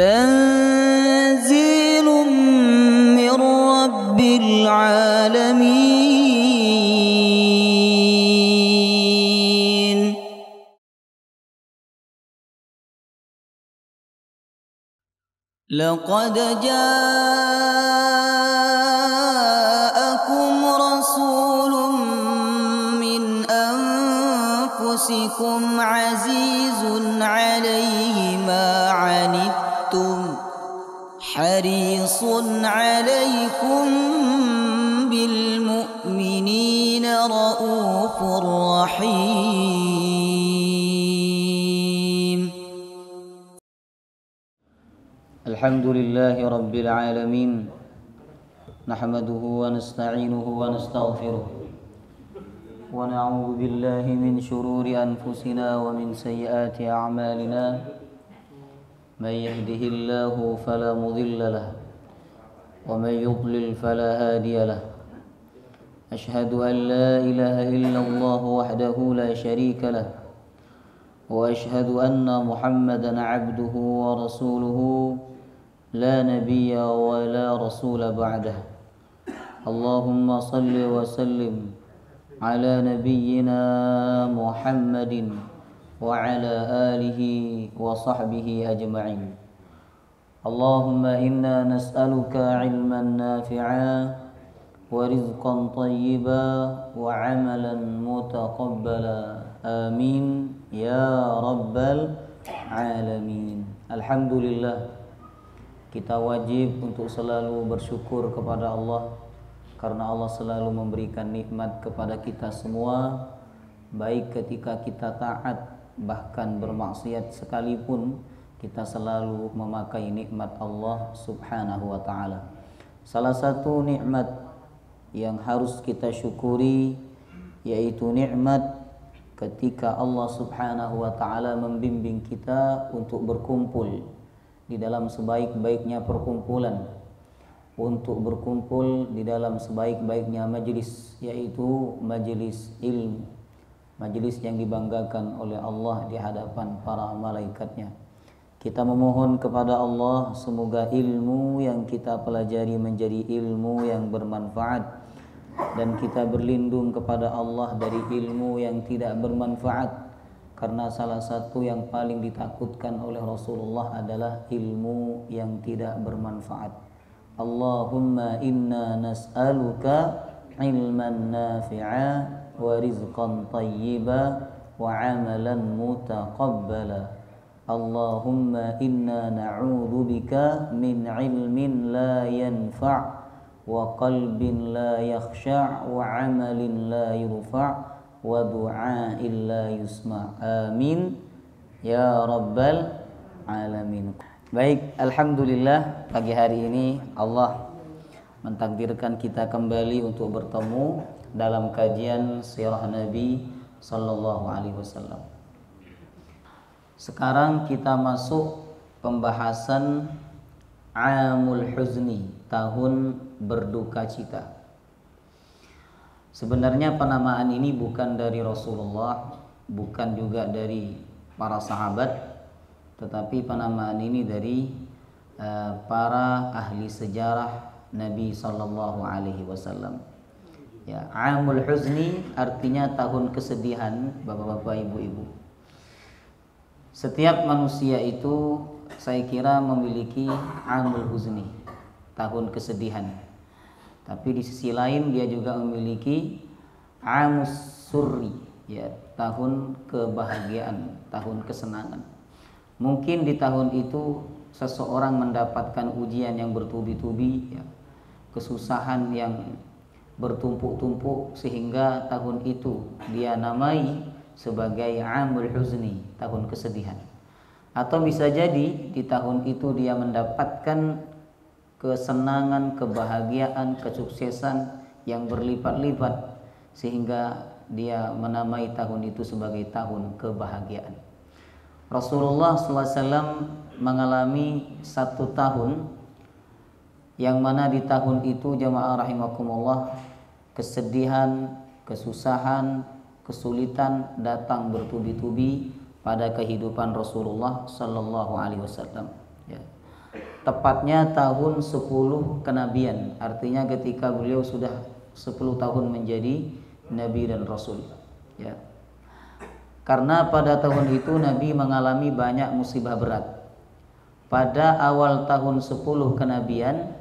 تنزيل من رب العالمين. لقد جاءكم رسول من أنفسكم عزيز عليه ما عنتم حريص عليكم بالمؤمنين رؤوف رحيم. الحمد لله رب العالمين، نحمده ونستعينه ونستغفره ونعوذ بالله من شرور أنفسنا ومن سيئات أعمالنا. من يهده الله فلا مضل له ومن يضلل فلا هادي له. أشهد أن لا إله إلا الله وحده لا شريك له، وأشهد أن محمدا عبده ورسوله لا نبي ولا رسول بعده. اللهم صل وسلم على نبينا محمد وعلى آله وصحبه أجمعين. اللهم إنا نسألك علما نافعا ورزقا طيبا وعملا متقبلا. آمين يا رب العالمين. Alhamdulillah, kita wajib untuk selalu bersyukur kepada Allah karena Allah selalu memberikan nikmat kepada kita semua, baik ketika kita taat bahkan bermaksiat sekalipun, kita selalu memakai nikmat Allah Subhanahu wa taala. Salah satu nikmat yang harus kita syukuri yaitu nikmat ketika Allah Subhanahu wa taala membimbing kita untuk berkumpul di dalam sebaik-baiknya perkumpulan, untuk berkumpul di dalam sebaik-baiknya majelis, yaitu majelis ilmu, majelis yang dibanggakan oleh Allah di hadapan para malaikatnya. Kita memohon kepada Allah semoga ilmu yang kita pelajari menjadi ilmu yang bermanfaat, dan kita berlindung kepada Allah dari ilmu yang tidak bermanfaat, karena salah satu yang paling ditakutkan oleh Rasulullah adalah ilmu yang tidak bermanfaat. Allahumma inna nas'aluka ilman nafi'a wa rizqan tayyiba wa amalan mutaqabbala. Allahumma inna na'udzu bika min ilmin la yanfa' wa qalbin la yakhsha' wa amalin la yurfa' wa du'a'in la yusma'. Amin ya rabbal alamin. Baik, alhamdulillah pagi hari ini Allah mentakdirkan kita kembali untuk bertemu dalam kajian sirah Nabi sallallahu alaihi wasallam. Sekarang kita masuk pembahasan Amul Huzni, tahun berduka cita. Sebenarnya penamaan ini bukan dari Rasulullah, bukan juga dari para sahabat, tetapi penamaan ini dari para ahli sejarah Nabi sallallahu alaihi wasallam. Ya, Amul Huzni artinya tahun kesedihan, Bapak-bapak, Ibu-ibu. Setiap manusia itu saya kira memiliki Amul Huzni, tahun kesedihan. Tapi di sisi lain dia juga memiliki Amus Surri, ya, tahun kebahagiaan, tahun kesenangan. Mungkin di tahun itu seseorang mendapatkan ujian yang bertubi-tubi, ya, kesusahan yang bertumpuk-tumpuk, sehingga tahun itu dia namai sebagai Amul Huzni, tahun kesedihan. Atau bisa jadi di tahun itu dia mendapatkan kesenangan, kebahagiaan, kesuksesan yang berlipat-lipat, sehingga dia menamai tahun itu sebagai tahun kebahagiaan. Rasulullah SAW mengalami satu tahun yang mana di tahun itu, jamaah rahimakumullah, kesedihan, kesusahan, kesulitan datang bertubi-tubi pada kehidupan Rasulullah sallallahu alaihi wasallam, ya. tepatnya tahun 10 kenabian, artinya ketika beliau sudah 10 tahun menjadi nabi dan rasul, ya. Karena pada tahun itu Nabi mengalami banyak musibah berat. Pada awal tahun 10 kenabian,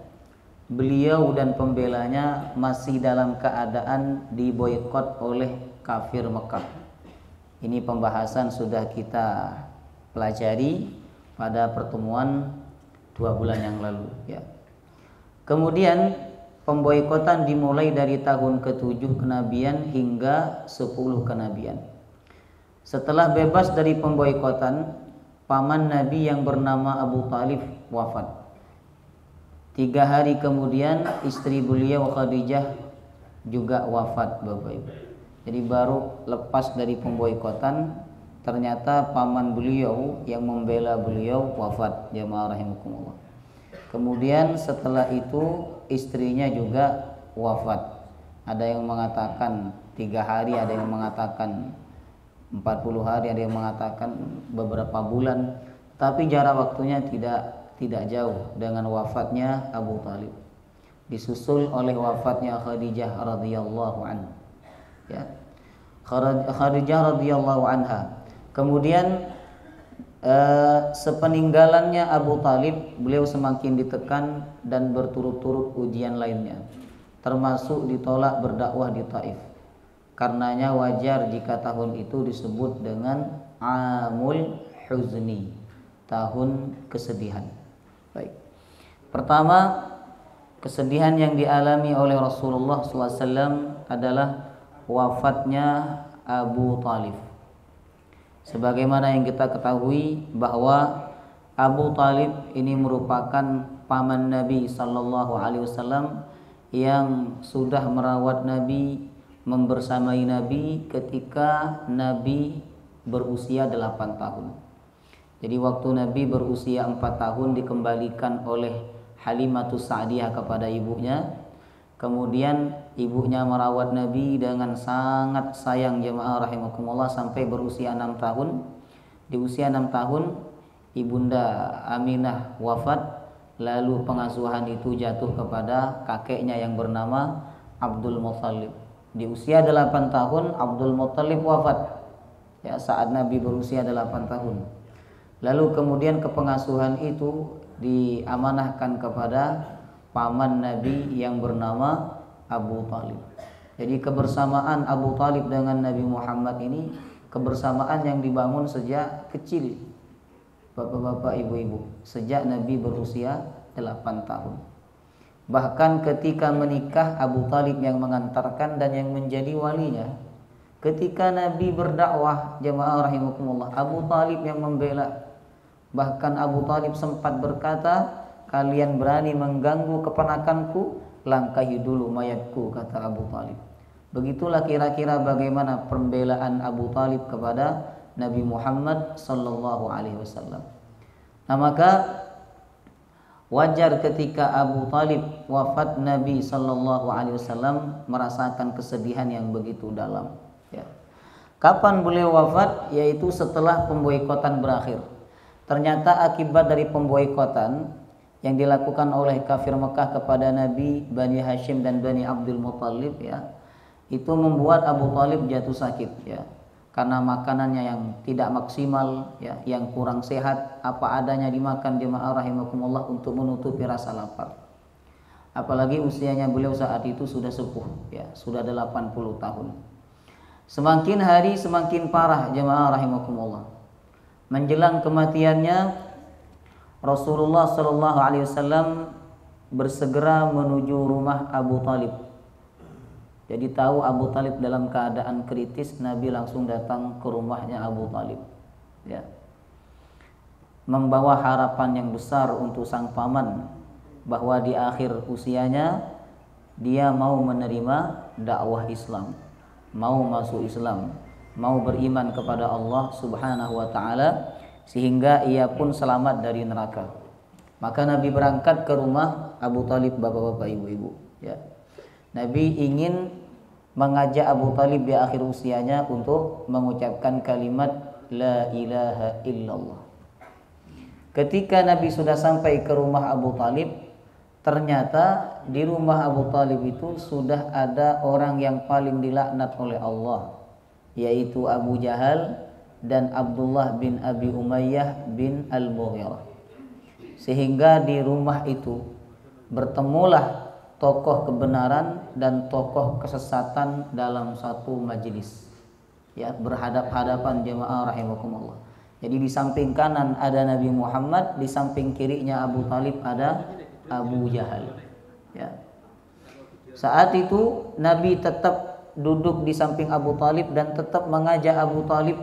beliau dan pembelanya masih dalam keadaan diboikot oleh kafir Mekah. Ini pembahasan sudah kita pelajari pada pertemuan 2 bulan yang lalu, ya. Kemudian pemboikotan dimulai dari tahun ke-7 kenabian hingga 10 kenabian. Setelah bebas dari pemboikotan, paman Nabi yang bernama Abu Talib wafat. 3 hari kemudian istri beliau Khadijah juga wafat, Bapak Ibu. Jadi baru lepas dari pemboikotan, ternyata paman beliau yang membela beliau wafat, jamaah rahimakumullah. Kemudian setelah itu istrinya juga wafat. Ada yang mengatakan 3 hari, ada yang mengatakan 40 hari, ada yang mengatakan beberapa bulan, tapi jarak waktunya tidak jauh dengan wafatnya Abu Talib, disusul oleh wafatnya Khadijah radhiyallahu anha, ya. Khadijah radhiyallahu anha. Kemudian sepeninggalannya Abu Talib, beliau semakin ditekan dan berturut-turut ujian lainnya, termasuk ditolak berdakwah di Taif. Karenanya wajar jika tahun itu disebut dengan Amul Huzni, tahun kesedihan. Baik. Pertama, kesedihan yang dialami oleh Rasulullah SAW adalah wafatnya Abu Talib. Sebagaimana yang kita ketahui bahwa Abu Talib ini merupakan paman Nabi SAW yang sudah merawat Nabi, membersamai Nabi ketika Nabi berusia 8 tahun. Jadi waktu Nabi berusia 4 tahun dikembalikan oleh Halimatus Sa'diyah kepada ibunya. Kemudian ibunya merawat Nabi dengan sangat sayang, jemaah rahimakumullah, sampai berusia 6 tahun. Di usia 6 tahun Ibunda Aminah wafat, lalu pengasuhan itu jatuh kepada kakeknya yang bernama Abdul Muthalib. Di usia 8 tahun Abdul Muthalib wafat, ya, saat Nabi berusia 8 tahun. Lalu kemudian kepengasuhan itu diamanahkan kepada paman Nabi yang bernama Abu Talib. Jadi kebersamaan Abu Talib dengan Nabi Muhammad ini kebersamaan yang dibangun sejak kecil, bapak-bapak, ibu-ibu, sejak Nabi berusia 8 tahun. Bahkan ketika menikah, Abu Talib yang mengantarkan dan yang menjadi walinya. Ketika Nabi berdakwah, jemaah rahimakumullah, Abu Talib yang membela. Bahkan Abu Talib sempat berkata, kalian berani mengganggu keponakanku, langkahi dulu mayatku, kata Abu Talib. Begitulah kira-kira bagaimana pembelaan Abu Talib kepada Nabi Muhammad sallallahu alaihi wasallam. Nah, maka wajar ketika Abu Talib wafat, Nabi sallallahu alaihi wasallam merasakan kesedihan yang begitu dalam, ya. Kapan beliau wafat? Yaitu setelah pemboikotan berakhir. Ternyata akibat dari pemboikotan yang dilakukan oleh kafir Mekah kepada Nabi, Bani Hashim dan Bani Abdul Muthalib, ya, itu membuat Abu Talib jatuh sakit, ya, karena makanannya yang tidak maksimal, ya, yang kurang sehat, apa adanya dimakan, jemaah rahimakumullah, untuk menutupi rasa lapar. Apalagi usianya beliau saat itu sudah sepuh, ya, sudah 80 tahun. Semakin hari semakin parah, jemaah rahimakumullah. Menjelang kematiannya, Rasulullah sallallahu alaihi wasallam bersegera menuju rumah Abu Talib. Jadi tahu Abu Talib dalam keadaan kritis, Nabi langsung datang ke rumahnya Abu Talib, ya, membawa harapan yang besar untuk sang paman bahwa di akhir usianya dia mau menerima dakwah Islam, mau masuk Islam, mau beriman kepada Allah Subhanahu wa taala, sehingga ia pun selamat dari neraka. Maka Nabi berangkat ke rumah Abu Talib, bapak-bapak, ibu-ibu, ya. Nabi ingin mengajak Abu Talib di akhir usianya untuk mengucapkan kalimat la ilaha illallah. Ketika Nabi sudah sampai ke rumah Abu Talib, ternyata di rumah Abu Talib itu sudah ada orang yang paling dilaknat oleh Allah, yaitu Abu Jahal dan Abdullah bin Abi Umayyah bin Al-Mughirah. Sehingga di rumah itu bertemulah tokoh kebenaran dan tokoh kesesatan dalam satu majelis, ya, berhadap-hadapan jemaah rahimakumullah. Jadi di samping kanan ada Nabi Muhammad, di samping kirinya Abu Talib ada Abu Jahal, ya. Saat itu Nabi tetap duduk di samping Abu Talib dan tetap mengajak Abu Talib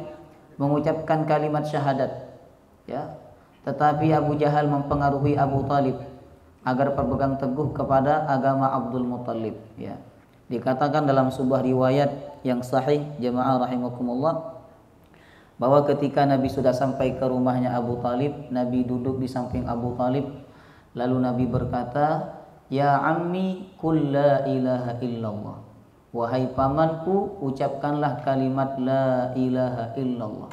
mengucapkan kalimat syahadat, ya. Tetapi Abu Jahal mempengaruhi Abu Talib agar berpegang teguh kepada agama Abdul Muttalib, ya. Dikatakan dalam sebuah riwayat yang sahih jemaah rahimakumullah bahwa ketika Nabi sudah sampai ke rumahnya Abu Talib, Nabi duduk di samping Abu Talib, lalu Nabi berkata, "Ya ammi qul la ilaha illallah." Wahai pamanku, ucapkanlah kalimat la ilaha illallah.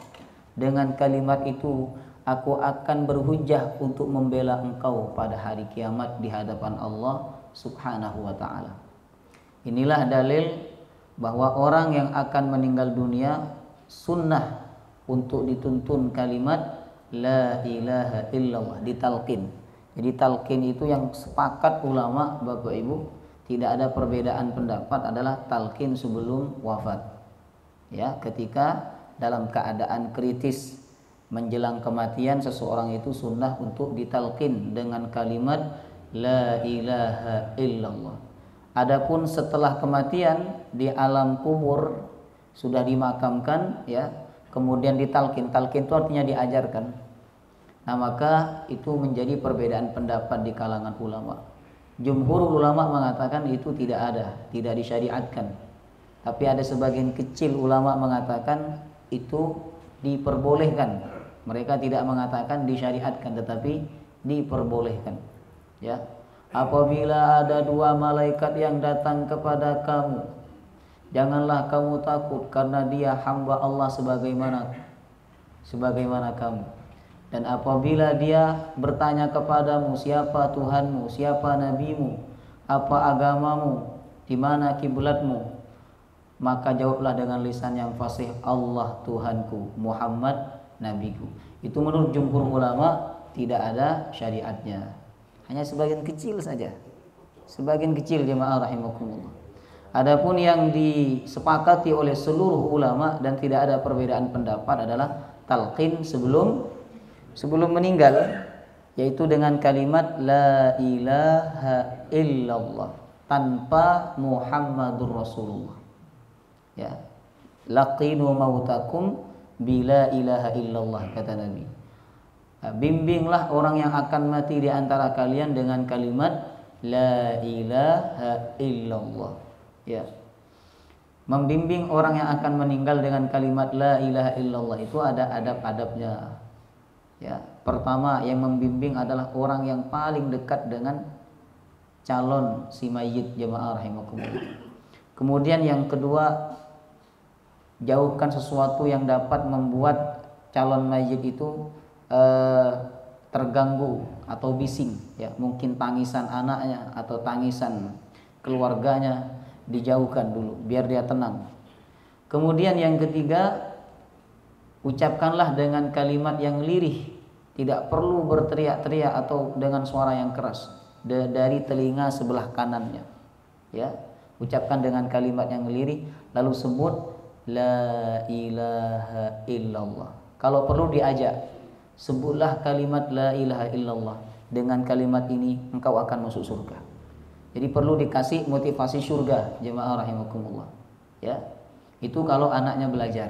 Dengan kalimat itu aku akan berhujjah untuk membela engkau pada hari kiamat di hadapan Allah Subhanahu wa ta'ala. Inilah dalil bahwa orang yang akan meninggal dunia sunnah untuk dituntun kalimat la ilaha illallah, ditalqin. Jadi talqin itu yang sepakat ulama Bapak Ibu, tidak ada perbedaan pendapat, adalah talqin sebelum wafat. Ya, ketika dalam keadaan kritis menjelang kematian seseorang itu sunnah untuk ditalqin dengan kalimat la ilaha illallah. Adapun setelah kematian di alam kubur sudah dimakamkan, ya, kemudian ditalqin. Talqin itu artinya diajarkan. Nah, maka itu menjadi perbedaan pendapat di kalangan ulama. Jumhur ulama mengatakan itu tidak ada, tidak disyariatkan. Tapi ada sebagian kecil ulama mengatakan itu diperbolehkan. Mereka tidak mengatakan disyariatkan, tetapi diperbolehkan, ya. Apabila ada dua malaikat yang datang kepada kamu, janganlah kamu takut, karena dia hamba Allah sebagaimana kamu. Dan apabila dia bertanya kepadamu, siapa Tuhanmu, siapa nabimu, apa agamamu, di mana kiblatmu, maka jawablah dengan lisan yang fasih, Allah Tuhanku, Muhammad nabiku. Itu menurut jumhur ulama tidak ada syariatnya. Hanya sebagian kecil saja. Sebagian kecil jemaah rahimakumullah. Adapun yang disepakati oleh seluruh ulama dan tidak ada perbedaan pendapat adalah talqin sebelum meninggal, yaitu dengan kalimat la ilaha illallah tanpa Muhammadur Rasulullah, ya. Laqinu mautakum bila ilaha illallah, kata Nabi. Bimbinglah orang yang akan mati di antara kalian dengan kalimat la ilaha illallah, ya. Membimbing orang yang akan meninggal dengan kalimat la ilaha illallah itu ada adab-adabnya, ya. Pertama yang membimbing adalah orang yang paling dekat dengan calon si mayit jemaah rahimakumullah. Kemudian yang kedua, jauhkan sesuatu yang dapat membuat calon mayit itu terganggu atau bising, ya. Mungkin tangisan anaknya atau tangisan keluarganya dijauhkan dulu biar dia tenang. Kemudian yang ketiga, ucapkanlah dengan kalimat yang lirih, tidak perlu berteriak-teriak atau dengan suara yang keras, dari telinga sebelah kanannya, ya. Ucapkan dengan kalimat yang lirih, lalu sebut la ilaha illallah. Kalau perlu diajak, sebutlah kalimat la ilaha illallah. Dengan kalimat ini engkau akan masuk surga. Jadi perlu dikasih motivasi surga jemaah rahimakumullah, ya. Itu kalau anaknya belajar.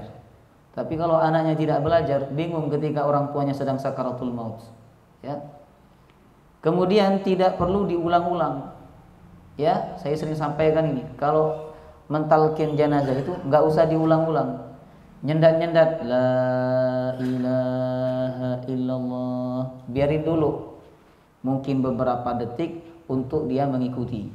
Tapi kalau anaknya tidak belajar, bingung ketika orang tuanya sedang sakaratul maut, ya. Kemudian tidak perlu diulang-ulang, ya. Saya sering sampaikan ini, kalau mentalkin jenazah itu nggak usah diulang-ulang. Nyendat-nyendat la ilaha illallah, biarin dulu mungkin beberapa detik untuk dia mengikuti.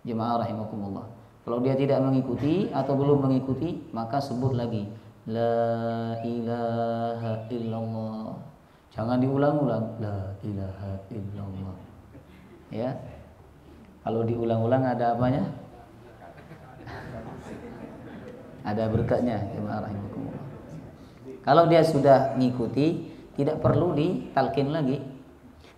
Jemaah rahimakumullah, kalau dia tidak mengikuti atau belum mengikuti, maka sebut lagi la ilaha illallah. Jangan diulang-ulang, la ilaha illallah. Ya. Kalau diulang-ulang ada apanya? Ada berkatnya, jemaah rahimakumullah. Kalau dia sudah ngikuti, tidak perlu ditalkin lagi.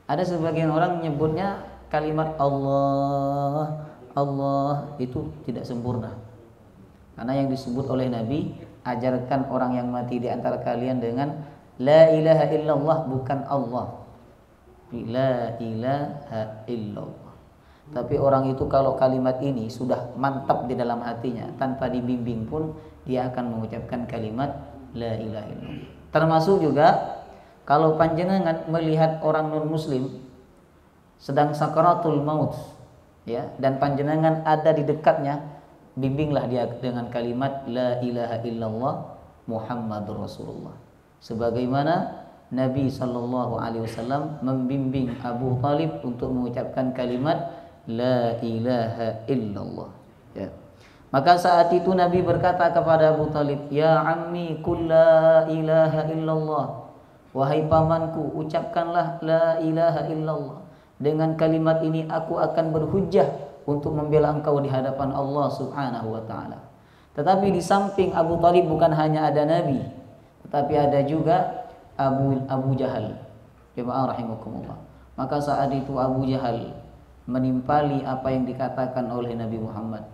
Ada sebagian orang menyebutnya kalimat Allah, Allah itu tidak sempurna. Karena yang disebut oleh Nabi, ajarkan orang yang mati di antara kalian dengan la ilaha illallah, bukan Allah. La ilaha illallah. Tapi orang itu kalau kalimat ini sudah mantap di dalam hatinya, tanpa dibimbing pun dia akan mengucapkan kalimat la ilaha illallah. Termasuk juga kalau panjenengan melihat orang non muslim sedang sakaratul maut, ya, dan panjenengan ada di dekatnya, bimbinglah dia dengan kalimat la ilaha illallah Muhammadur Rasulullah. Sebagaimana Nabi SAW membimbing Abu Talib untuk mengucapkan kalimat la ilaha illallah, ya. Maka saat itu Nabi berkata kepada Abu Talib, ya ammi qul la ilaha illallah, wahai pamanku, ucapkanlah la ilaha illallah. Dengan kalimat ini aku akan berhujjah untuk membela engkau di hadapan Allah Subhanahu wa taala. Tetapi di samping Abu Talib bukan hanya ada Nabi, tetapi ada juga Abu Jahal. Jemaah rahimakumullah. Maka saat itu Abu Jahal menimpali apa yang dikatakan oleh Nabi Muhammad.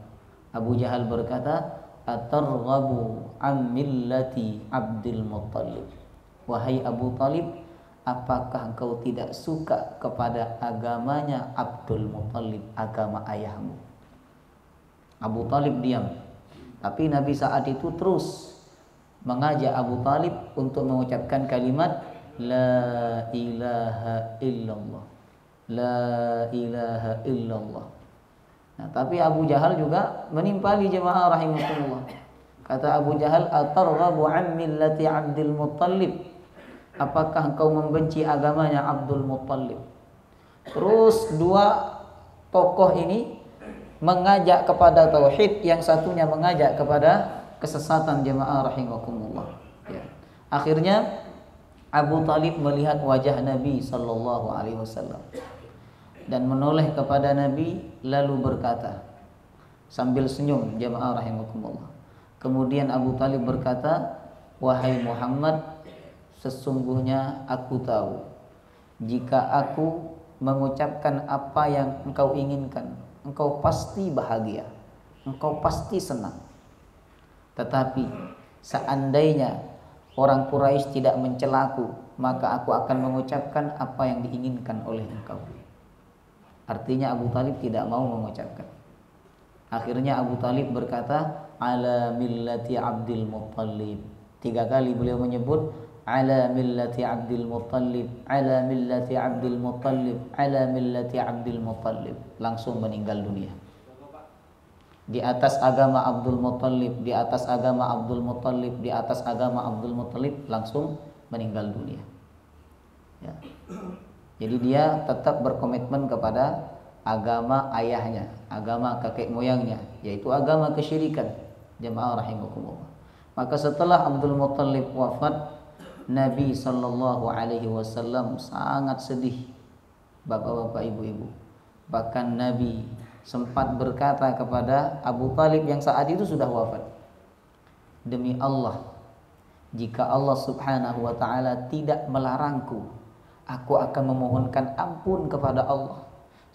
Abu Jahal berkata, atarghabu an millati Abdul Muttalib. Wahai Abu Talib, apakah engkau tidak suka kepada agamanya Abdul Muttalib, agama ayahmu? Abu Talib diam. Tapi Nabi saat itu terus mengajak Abu Talib untuk mengucapkan kalimat la ilaha illallah, la ilaha illallah. Nah, tapi Abu Jahal juga menimpali jemaah rahimakumullah. Kata Abu Jahal, atarghabu an millati Abdul Muttalib, apakah engkau membenci agamanya Abdul Muttalib? Terus dua tokoh ini mengajak kepada tauhid, yang satunya mengajak kepada kesesatan jemaah rahimakumullah, ya. Akhirnya Abu Talib melihat wajah Nabi sallallahu alaihi wasallam dan menoleh kepada Nabi lalu berkata sambil senyum, jemaah rahimakumullah. Kemudian Abu Talib berkata, wahai Muhammad, sesungguhnya aku tahu jika aku mengucapkan apa yang engkau inginkan, engkau pasti bahagia, engkau pasti senang. Tetapi seandainya orang Quraisy tidak mencelaku, maka aku akan mengucapkan apa yang diinginkan oleh engkau. Artinya Abu Talib tidak mau mengucapkan. Akhirnya Abu Talib berkata, ala millati Abdul Muttalib. 3 kali beliau menyebut ala millati Abdul Muttalib, ala millati Abdul Muttalib, ala millati Abdul Muttalib. Langsung meninggal dunia. Di atas agama Abdul Muttalib, di atas agama Abdul Muttalib, di atas agama Abdul Muttalib, langsung meninggal dunia, ya. Jadi dia tetap berkomitmen kepada agama ayahnya, agama kakek moyangnya, yaitu agama kesyirikan, jemaah rahimakumullah. Maka setelah Abdul Muttalib wafat, Nabi sallallahu alaihi wasallam sangat sedih, bapak-bapak, ibu-ibu. Bahkan Nabi sempat berkata kepada Abu Talib yang saat itu sudah wafat, demi Allah, jika Allah subhanahu wa ta'ala tidak melarangku, aku akan memohonkan ampun kepada Allah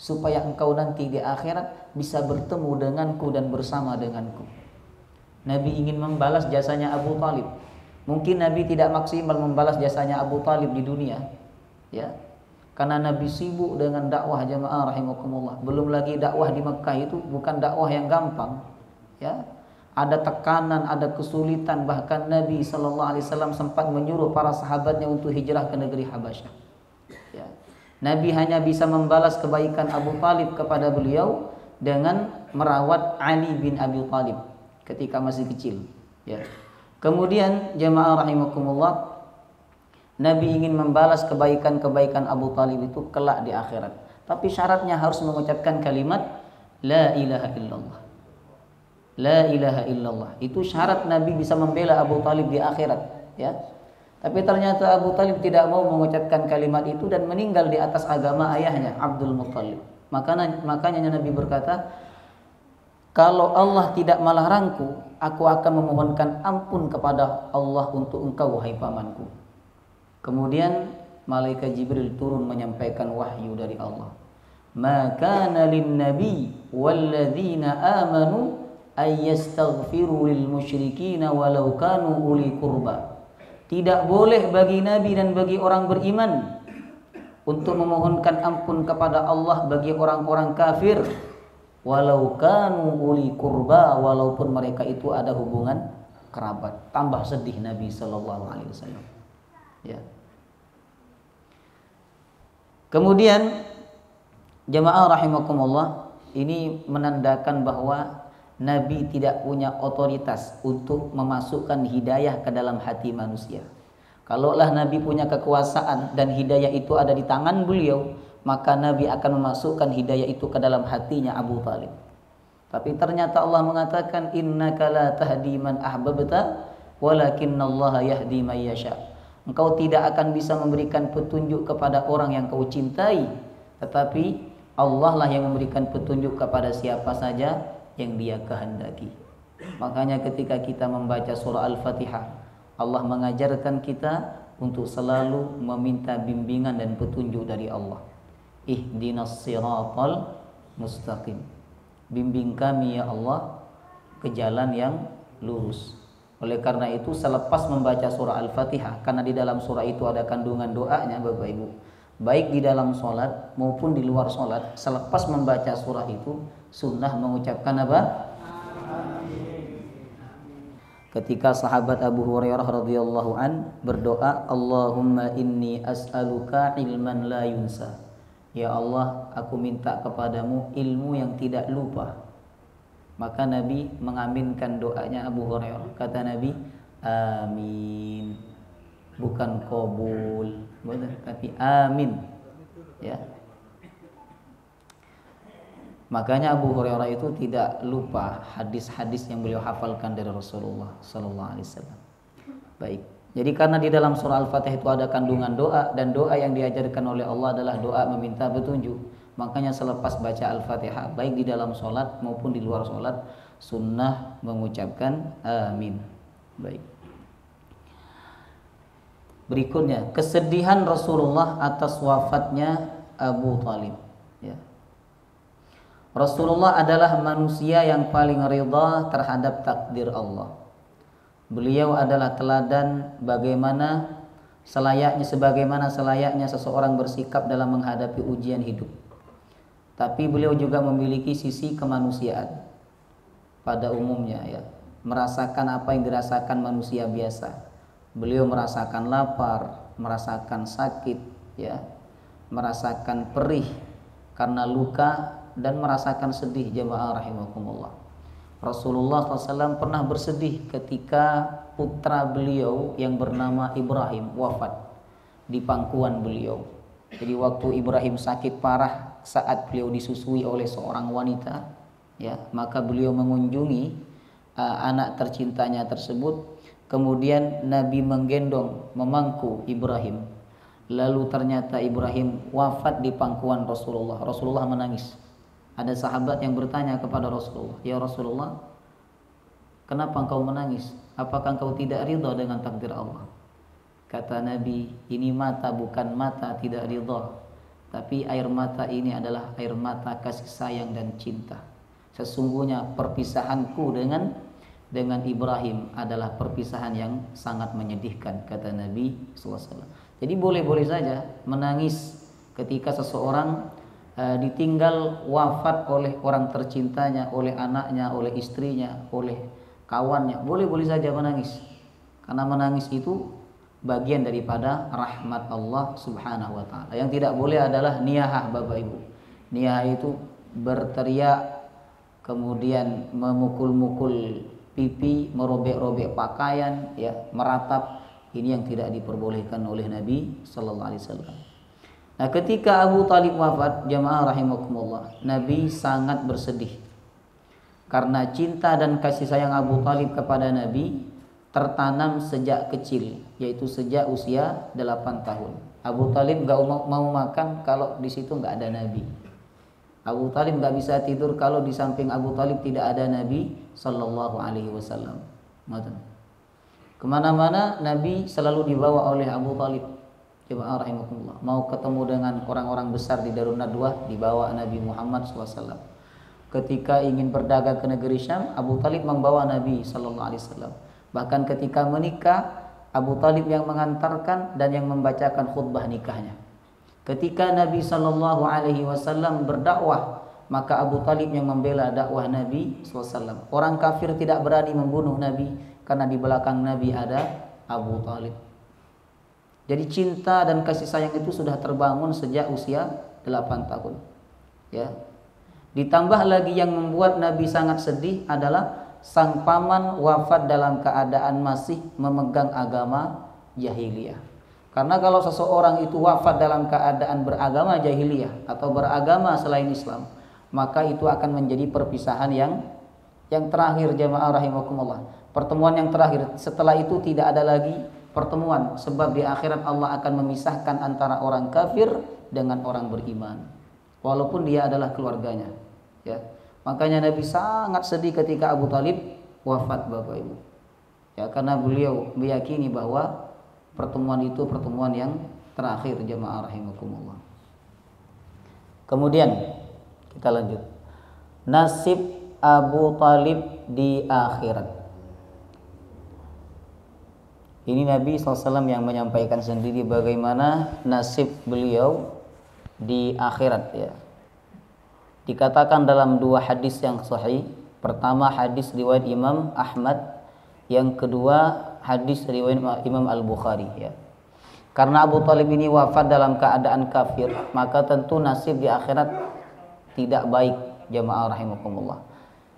supaya engkau nanti di akhirat bisa bertemu denganku dan bersama denganku. Nabi ingin membalas jasanya Abu Talib. Mungkin Nabi tidak maksimal membalas jasanya Abu Talib di dunia, ya, karena Nabi sibuk dengan dakwah, jemaah rahimakumullah. Belum lagi dakwah di Mekah itu bukan dakwah yang gampang, ya. Ada tekanan, ada kesulitan. Bahkan Nabi SAW sempat menyuruh para sahabatnya untuk hijrah ke negeri Habasyah, ya. Nabi hanya bisa membalas kebaikan Abu Talib kepada beliau dengan merawat Ali bin Abi Talib ketika masih kecil, ya. Kemudian jemaah rahimakumullah, Nabi ingin membalas kebaikan-kebaikan Abu Talib itu kelak di akhirat. Tapi syaratnya harus mengucapkan kalimat la ilaha illallah. La ilaha illallah. Itu syarat Nabi bisa membela Abu Talib di akhirat, ya. Tapi ternyata Abu Talib tidak mau mengucapkan kalimat itu dan meninggal di atas agama ayahnya Abdul Muttalib. Makanya Nabi berkata, kalau Allah tidak melarangku, aku akan memohonkan ampun kepada Allah untuk engkau, wahai pamanku. Kemudian malaikat Jibril turun menyampaikan wahyu dari Allah. Ma kana lin nabi walladzina amanu ay yastaghfiru lil musyrikin walau kanu uli qurba. Tidak boleh bagi nabi dan bagi orang beriman untuk memohonkan ampun kepada Allah bagi orang-orang kafir walau kanu uli qurba, walaupun mereka itu ada hubungan kerabat. Tambah sedih Nabi sallallahu alaihi wasallam. Ya. Kemudian jemaah rahimakumullah, ini menandakan bahwa Nabi tidak punya otoritas untuk memasukkan hidayah ke dalam hati manusia. Kalaulah Nabi punya kekuasaan dan hidayah itu ada di tangan beliau, maka Nabi akan memasukkan hidayah itu ke dalam hatinya Abu Talib. Tapi ternyata Allah mengatakan, innaka la tahdi man ahbabta walakinnallaha yahdi man yasha. Engkau tidak akan bisa memberikan petunjuk kepada orang yang kau cintai, tetapi Allah lah yang memberikan petunjuk kepada siapa saja yang Dia kehendaki. Makanya ketika kita membaca surah Al-Fatihah, Allah mengajarkan kita untuk selalu meminta bimbingan dan petunjuk dari Allah. Ihdinas siratal mustaqim. Bimbing kami ya Allah ke jalan yang lurus. Oleh karena itu selepas membaca surah Al-Fatihah, karena di dalam surah itu ada kandungan doanya Bapak Ibu, baik di dalam sholat maupun di luar sholat, selepas membaca surah itu sunnah mengucapkan apa? Ketika sahabat Abu Hurairah radhiyallahu an berdoa, Allahumma inni as'aluka ilman la yunsa. Ya Allah, aku minta kepadamu ilmu yang tidak lupa. Maka Nabi mengaminkan doanya Abu Hurairah. Kata Nabi, amin. Bukan qabul, tapi amin. Ya. Makanya Abu Hurairah itu tidak lupa hadis-hadis yang beliau hafalkan dari Rasulullah sallallahu alaihi wasallam. Baik. Jadi karena di dalam surah Al-Fatihah itu ada kandungan doa, dan doa yang diajarkan oleh Allah adalah doa meminta petunjuk. Makanya selepas baca Al-Fatihah, baik di dalam sholat maupun di luar sholat, sunnah mengucapkan amin. Baik. Berikutnya, kesedihan Rasulullah atas wafatnya Abu Talib. Ya. Rasulullah adalah manusia yang paling ridha terhadap takdir Allah. Beliau adalah teladan sebagaimana selayaknya seseorang bersikap dalam menghadapi ujian hidup. Tapi beliau juga memiliki sisi kemanusiaan pada umumnya, ya, merasakan apa yang dirasakan manusia biasa. Beliau merasakan lapar, merasakan sakit, ya, merasakan perih karena luka, dan merasakan sedih. Jemaah rahimakumullah, Rasulullah SAW pernah bersedih ketika putra beliau yang bernama Ibrahim wafat di pangkuan beliau. Jadi waktu Ibrahim sakit parah saat beliau disusui oleh seorang wanita, ya, maka beliau mengunjungi anak tercintanya tersebut. Kemudian Nabi menggendong, memangku Ibrahim. Lalu ternyata Ibrahim wafat di pangkuan Rasulullah. Rasulullah menangis. Ada sahabat yang bertanya kepada Rasulullah, ya Rasulullah, kenapa engkau menangis? Apakah engkau tidak ridha dengan takdir Allah? Kata Nabi, ini mata bukan mata tidak ridha, tapi air mata ini adalah air mata kasih sayang dan cinta. Sesungguhnya perpisahanku dengan Ibrahim adalah perpisahan yang sangat menyedihkan, kata Nabi SAW. Jadi boleh-boleh saja menangis ketika seseorang ditinggal wafat oleh orang tercintanya, oleh anaknya, oleh istrinya, oleh kawannya. Boleh-boleh saja menangis, karena menangis itu bagian daripada rahmat Allah Subhanahu wa ta'ala. Yang tidak boleh adalah niyahah, Bapak Ibu. Niyahah itu berteriak, kemudian memukul-mukul pipi, merobek-robek pakaian, ya, meratap. Ini yang tidak diperbolehkan oleh Nabi sallallahu alaihi wasallam. Nah, ketika Abu Talib wafat, jamaah rahimakumullah, Nabi sangat bersedih. Karena cinta dan kasih sayang Abu Talib kepada Nabi tertanam sejak kecil, yaitu sejak usia 8 tahun. Abu Talib gak mau makan kalau di situ gak ada Nabi. Abu Talib gak bisa tidur kalau di samping Abu Talib tidak ada Nabi Sallallahu Alaihi Wasallam. Kemana-mana Nabi selalu dibawa oleh Abu Talib. Jemaah rahimakumullah. Mau ketemu dengan orang-orang besar di Darun Nadwah, dibawa Nabi Muhammad SAW. Ketika ingin berdagang ke negeri Syam, Abu Talib membawa Nabi Sallallahu Alaihi Wasallam. Bahkan ketika menikah, Abu Talib yang mengantarkan dan yang membacakan khutbah nikahnya. Ketika Nabi Sallallahu Alaihi Wasallam berdakwah, maka Abu Talib yang membela dakwah Nabi SAW. Orang kafir tidak berani membunuh Nabi karena di belakang Nabi ada Abu Talib. Jadi cinta dan kasih sayang itu sudah terbangun sejak usia 8 tahun. Ya. Ditambah lagi yang membuat Nabi sangat sedih adalah sang paman wafat dalam keadaan masih memegang agama jahiliyah. Karena kalau seseorang itu wafat dalam keadaan beragama jahiliyah atau beragama selain Islam, maka itu akan menjadi perpisahan yang terakhir, jemaah rahimakumullah. Pertemuan yang terakhir. Setelah itu tidak ada lagi pertemuan, sebab di akhirat Allah akan memisahkan antara orang kafir dengan orang beriman, walaupun dia adalah keluarganya. Ya. Makanya Nabi sangat sedih ketika Abu Talib wafat, Bapak Ibu. Ya, karena beliau meyakini bahwa pertemuan itu pertemuan yang terakhir, jemaah rahimakumullah. Kemudian kita lanjut. Nasib Abu Talib di akhirat. Ini Nabi SAW yang menyampaikan sendiri bagaimana nasib beliau di akhirat, ya. Dikatakan dalam 2 hadis yang sahih. Pertama hadis riwayat Imam Ahmad, yang kedua hadis riwayat Imam Al-Bukhari, ya. Karena Abu Talib ini wafat dalam keadaan kafir, maka tentu nasib di akhirat tidak baik, jemaah rahimakumullah.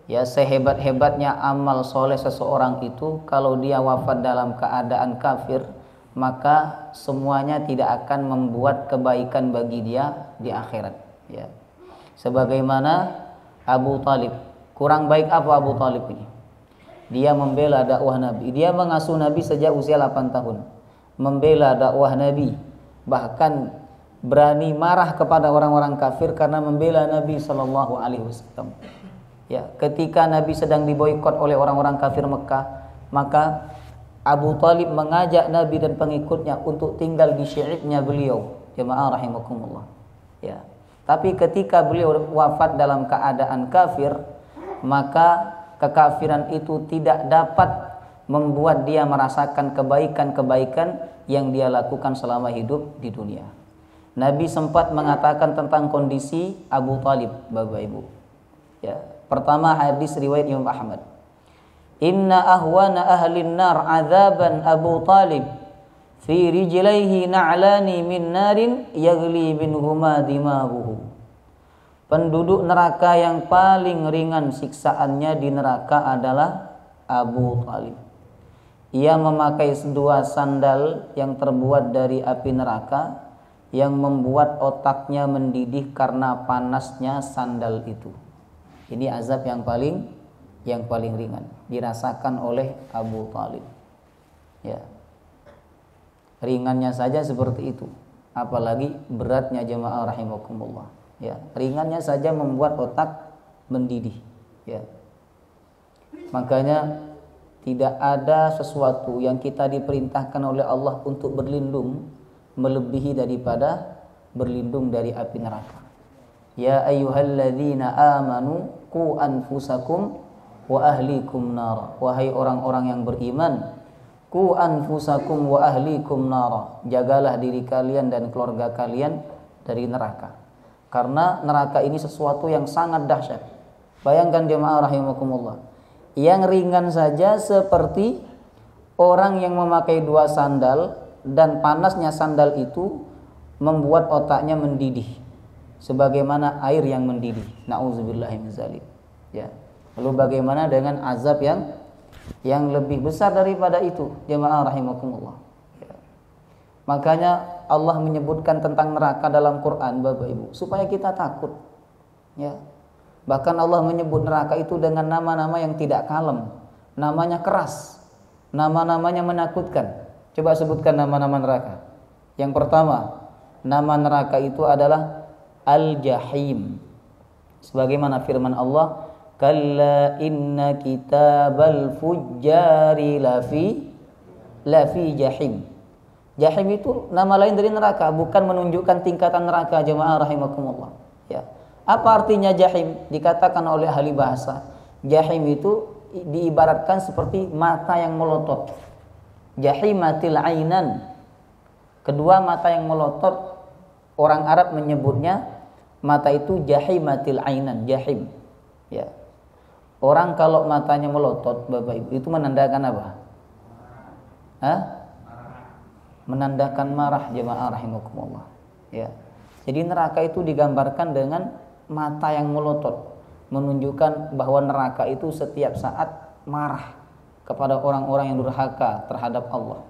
Ya, sehebat-hebatnya amal soleh seseorang itu, kalau dia wafat dalam keadaan kafir, maka semuanya tidak akan membuat kebaikan bagi dia di akhirat, ya. Sebagaimana Abu Talib, kurang baik apa Abu Talib ini? Dia membela dakwah Nabi. Dia mengasuh Nabi sejak usia 8 tahun. Membela dakwah Nabi. Bahkan berani marah kepada orang-orang kafir karena membela Nabi Sallallahu Alaihi Wasallam. Ya, ketika Nabi sedang diboikot oleh orang-orang kafir Mekah, maka Abu Talib mengajak Nabi dan pengikutnya untuk tinggal di syi'ibnya beliau. Jemaah rahimakumullah. Ya. Tapi ketika beliau wafat dalam keadaan kafir, maka kekafiran itu tidak dapat membuat dia merasakan kebaikan-kebaikan yang dia lakukan selama hidup di dunia. Nabi sempat mengatakan tentang kondisi Abu Talib, Bapak Ibu. Ya, pertama hadis riwayat Imam Ahmad. Inna ahwana ahlin nar azaban Abu Talib fi rijlaihi na'lani min narin yaghli minhuma dimabuhu. Penduduk neraka yang paling ringan siksaannya di neraka adalah Abu Talib. Ia memakai 2 sandal yang terbuat dari api neraka yang membuat otaknya mendidih karena panasnya sandal itu. Ini azab yang paling ringan dirasakan oleh Abu Talib. Ya. Ringannya saja seperti itu, apalagi beratnya, jemaah rahimakumullah. Ya, ringannya saja membuat otak mendidih. Ya. Makanya tidak ada sesuatu yang kita diperintahkan oleh Allah untuk berlindung melebihi daripada berlindung dari api neraka. Ya ayyuhalladzina amanu qu anfusakum wa ahlikum nar. Wahai orang-orang yang beriman, qu anfusakum wa ahlikum nar. Jagalah diri kalian dan keluarga kalian dari neraka. Karena neraka ini sesuatu yang sangat dahsyat. Bayangkan jemaah rahimakumullah. Yang ringan saja seperti orang yang memakai 2 sandal dan panasnya sandal itu membuat otaknya mendidih sebagaimana air yang mendidih. Nauzubillahi min dzalik. Ya. Lalu bagaimana dengan azab yang lebih besar daripada itu, jemaah rahimakumullah. Ya. Makanya Allah menyebutkan tentang neraka dalam Quran, Bapak Ibu, supaya kita takut. Ya. Bahkan Allah menyebut neraka itu dengan nama-nama yang tidak kalem. Namanya keras. nama-namanya menakutkan. Coba sebutkan nama-nama neraka. Yang pertama, nama neraka itu adalah Al-Jahim. Sebagaimana firman Allah, kalla inna kitabal fujjari lafi jahim. Jahim itu nama lain dari neraka, bukan menunjukkan tingkatan neraka, jemaah rahimakumullah. Ya. Apa artinya jahim? Dikatakan oleh ahli bahasa, jahim itu diibaratkan seperti mata yang melotot. Jahimatil ainan. Kedua mata yang melotot, orang Arab menyebutnya mata itu jahimatil ainan, jahim. Ya. Orang kalau matanya melotot, Bapak Ibu, itu menandakan apa? Hah? Menandakan marah, jemaah rahimakumullah. Ya. Jadi neraka itu digambarkan dengan mata yang melotot, menunjukkan bahwa neraka itu setiap saat marah kepada orang-orang yang durhaka terhadap Allah.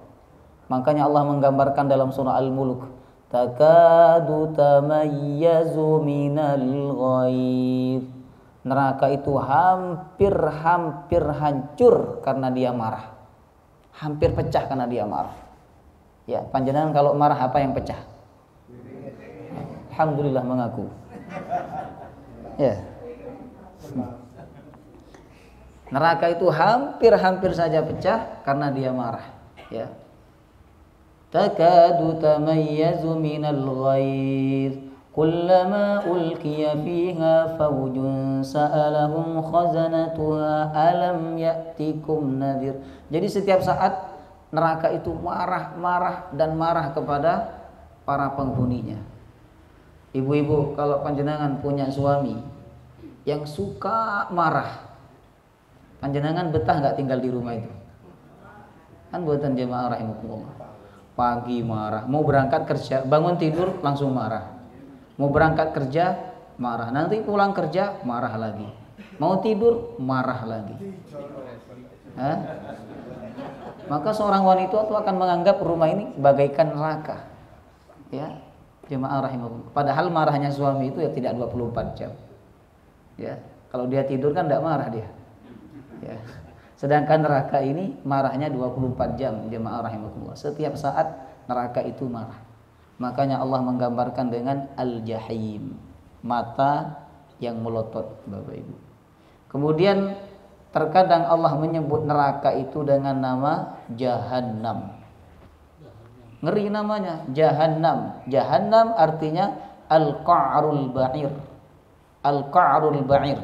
Makanya Allah menggambarkan dalam surah Al-Mulk, takadu tamayyazu minal ghaib. Neraka itu hampir hancur karena dia marah. Hampir pecah karena dia marah. Ya, panjenengan kalau marah apa yang pecah? Alhamdulillah mengaku. Ya. Neraka itu hampir saja pecah karena dia marah, ya. Takadu tamayyazu minal ghaiz kullama ulqiya fiha fawjun sa'alahum khazanatuha alam ya'tikum nadhir. Jadi setiap saat neraka itu marah kepada para penghuninya. Ibu-ibu, kalau panjenengan punya suami yang suka marah, panjenengan betah nggak tinggal di rumah itu? Kan buatan jemaah rahimakumullah. Pagi marah, mau berangkat kerja, bangun tidur langsung marah. Mau berangkat kerja marah, nanti pulang kerja marah lagi. Mau tidur marah lagi. Hah? Maka seorang wanita itu akan menganggap rumah ini bagaikan neraka. Ya, jemaah rahimakumullah. Padahal marahnya suami itu ya tidak 24 jam. Ya, kalau dia tidur kan tidak marah dia. Ya. Sedangkan neraka ini marahnya 24 jam, jemaah rahimakumullah. Setiap saat neraka itu marah. Makanya Allah menggambarkan dengan Al-Jahim, mata yang melotot, Bapak Ibu. Kemudian terkadang Allah menyebut neraka itu dengan nama Jahannam. Ngeri namanya, Jahannam. Jahannam artinya Al-Qa'rul Ba'ir. Al-Qa'rul Ba'ir,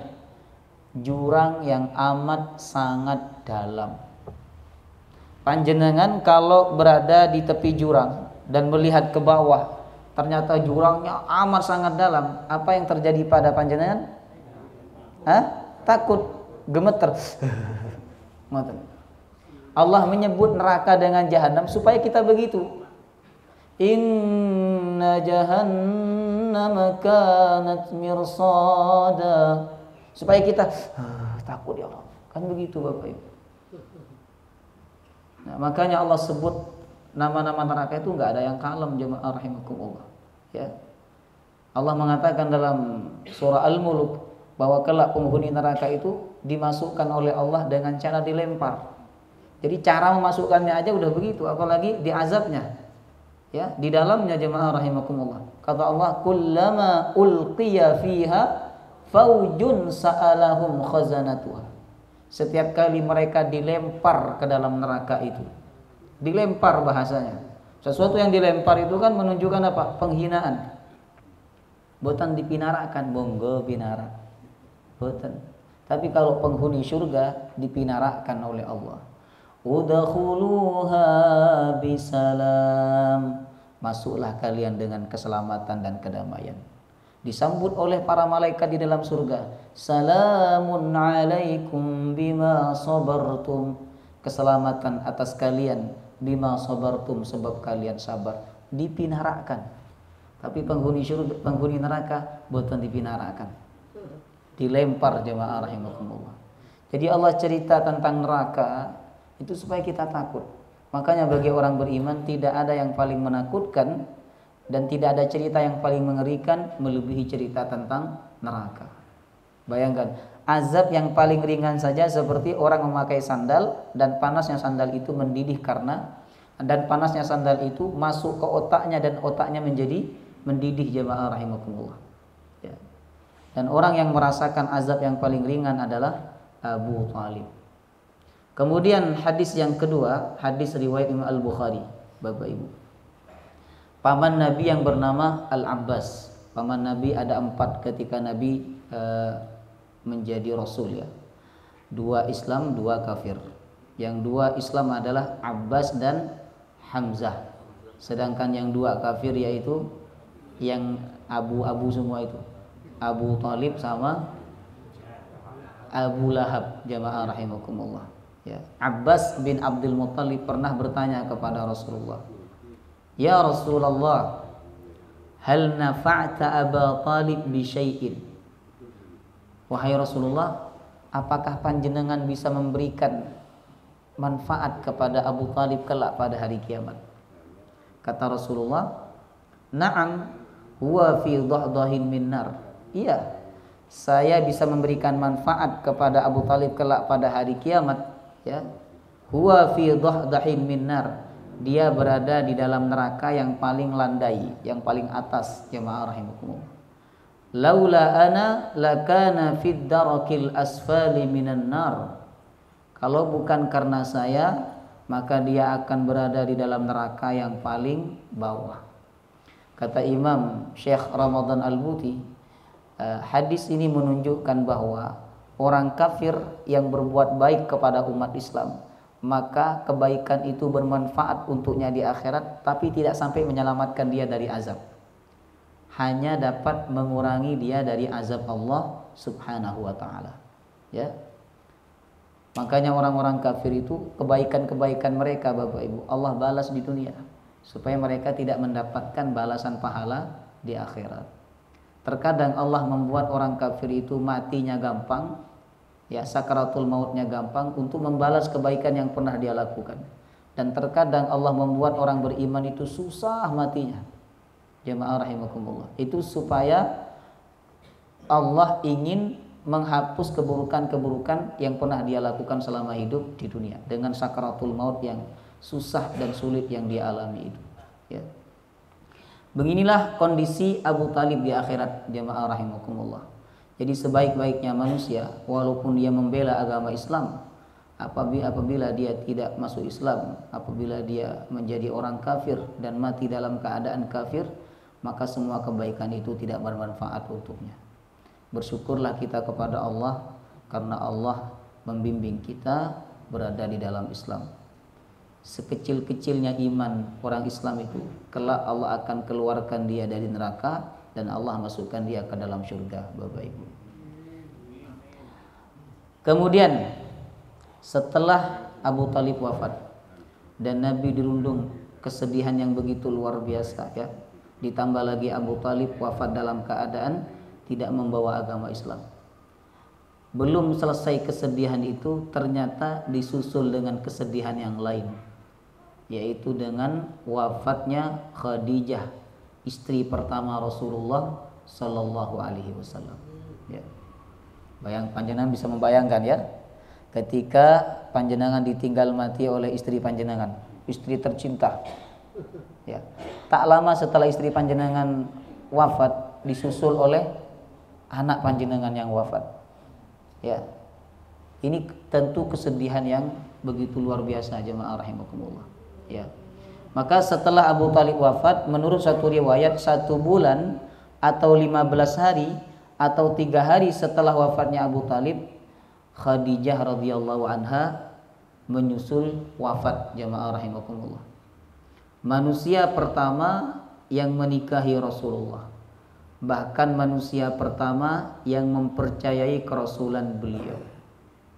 jurang yang amat sangat dalam. Panjenengan kalau berada di tepi jurang dan melihat ke bawah, ternyata jurangnya amat sangat dalam, apa yang terjadi pada panjenengan? Takut, gemeter. Allah menyebut neraka dengan Jahannam supaya kita begitu. Inna jahannama kanat mirsada, supaya kita takut, ya Allah. Kan begitu Bapak Ibu. Nah, makanya Allah sebut nama-nama neraka itu enggak ada yang kalem, jemaah rahimakumullah. Ya. Allah mengatakan dalam surah Al-Mulk bahwa kelak penghuni neraka itu dimasukkan oleh Allah dengan cara dilempar. Jadi cara memasukkannya aja udah begitu, apalagi diazabnya. Ya, di dalamnya jemaah rahimakumullah. Kata Allah, kullama ulqiya fiha faujun sa'alahum khazanatuha. Setiap kali mereka dilempar ke dalam neraka itu. Dilempar bahasanya. Sesuatu yang dilempar itu kan menunjukkan apa? Penghinaan. Boten dipinarakan, monggo pinara. Boten. Tapi kalau penghuni surga dipinarakan oleh Allah. Udkhuluha bisalam. Masuklah kalian dengan keselamatan dan kedamaian. Disambut oleh para malaikat di dalam surga. Salamun alaikum bima sabartum. Keselamatan atas kalian bima sabartum, sebab kalian sabar. Dipinarakan. Tapi penghuni surga, penghuni neraka boten dipinarakan. Dilempar, jemaah rahimakumullah. Jadi Allah cerita tentang neraka itu supaya kita takut. Makanya bagi orang beriman tidak ada yang paling menakutkan dan tidak ada cerita yang paling mengerikan melebihi cerita tentang neraka. Bayangkan, azab yang paling ringan saja seperti orang memakai sandal dan panasnya sandal itu mendidih dan panasnya sandal itu masuk ke otaknya dan otaknya menjadi mendidih, jemaah rahimakumullah. Ya. Dan orang yang merasakan azab yang paling ringan adalah Abu Thalib. Kemudian hadis yang kedua, hadis riwayat Imam Al-Bukhari, Bapak Ibu. Paman Nabi yang bernama Al-Abbas. Paman Nabi ada 4 ketika Nabi menjadi Rasul ya. 2 Islam, 2 kafir. Yang 2 Islam adalah Abbas dan Hamzah. Sedangkan yang 2 kafir yaitu yang abu-abu semua itu, Abu Thalib sama Abu Lahab, jamaah rahimakumullah. Ya. Abbas bin Abdul Muttalib pernah bertanya kepada Rasulullah, "Ya Rasulullah, hal nafa'ta Aba Talib bi syai'in?" Wahai Rasulullah, apakah panjenengan bisa memberikan manfaat kepada Abu Talib kelak pada hari kiamat? Kata Rasulullah, "Na'am, huwa fi dhahdahin min nar." Iya, saya bisa memberikan manfaat kepada Abu Talib kelak pada hari kiamat. Ya, huwa fi dhahdahin min nar. Dia berada di dalam neraka yang paling landai, yang paling atas, jemaah rahimakumullah. Laula ana lakana fid darakil asfali minan nar. Kalau bukan karena saya, maka dia akan berada di dalam neraka yang paling bawah. Kata Imam Syekh Ramadan Al-Buti, hadis ini menunjukkan bahwa orang kafir yang berbuat baik kepada umat Islam, maka kebaikan itu bermanfaat untuknya di akhirat, tapi tidak sampai menyelamatkan dia dari azab. Hanya dapat mengurangi dia dari azab Allah Subhanahu wa taala. Ya. Makanya orang-orang kafir itu kebaikan-kebaikan mereka, Bapak Ibu, Allah balas di dunia supaya mereka tidak mendapatkan balasan pahala di akhirat. Terkadang Allah membuat orang kafir itu matinya gampang, ya, sakaratul mautnya gampang untuk membalas kebaikan yang pernah dia lakukan. Dan terkadang Allah membuat orang beriman itu susah matinya. Jemaah rahimakumullah. Itu supaya Allah ingin menghapus keburukan-keburukan yang pernah dia lakukan selama hidup di dunia dengan sakaratul maut yang susah dan sulit yang dia alami itu. Ya. Beginilah kondisi Abu Talib di akhirat, jemaah rahimakumullah. Jadi sebaik-baiknya manusia, walaupun dia membela agama Islam, apabila dia tidak masuk Islam, apabila dia menjadi orang kafir dan mati dalam keadaan kafir, maka semua kebaikan itu tidak bermanfaat untuknya. Bersyukurlah kita kepada Allah karena Allah membimbing kita berada di dalam Islam. Sekecil-kecilnya iman orang Islam itu, kelak Allah akan keluarkan dia dari neraka dan Allah masukkan dia ke dalam surga, Bapak Ibu. Kemudian setelah Abu Talib wafat dan Nabi dirundung kesedihan yang begitu luar biasa, ya, ditambah lagi Abu Talib wafat dalam keadaan tidak membawa agama Islam. Belum selesai kesedihan itu, ternyata disusul dengan kesedihan yang lain, yaitu dengan wafatnya Khadijah, istri pertama Rasulullah Sallallahu Alaihi Wasallam. Ya. Panjenengan bisa membayangkan, ya, ketika panjenengan ditinggal mati oleh istri panjenengan, istri tercinta. Ya. Tak lama setelah istri panjenengan wafat, disusul oleh anak panjenengan yang wafat. Ya. Ini tentu kesedihan yang begitu luar biasa, jemaah rahimakumullah. Ya. Maka setelah Abu Talib wafat, menurut satu riwayat 1 bulan atau 15 hari atau 3 hari setelah wafatnya Abu Talib, Khadijah radhiyallahu anha menyusul wafat, jemaah rahimakumullah. Manusia pertama yang menikahi Rasulullah, bahkan manusia pertama yang mempercayai kerasulan beliau.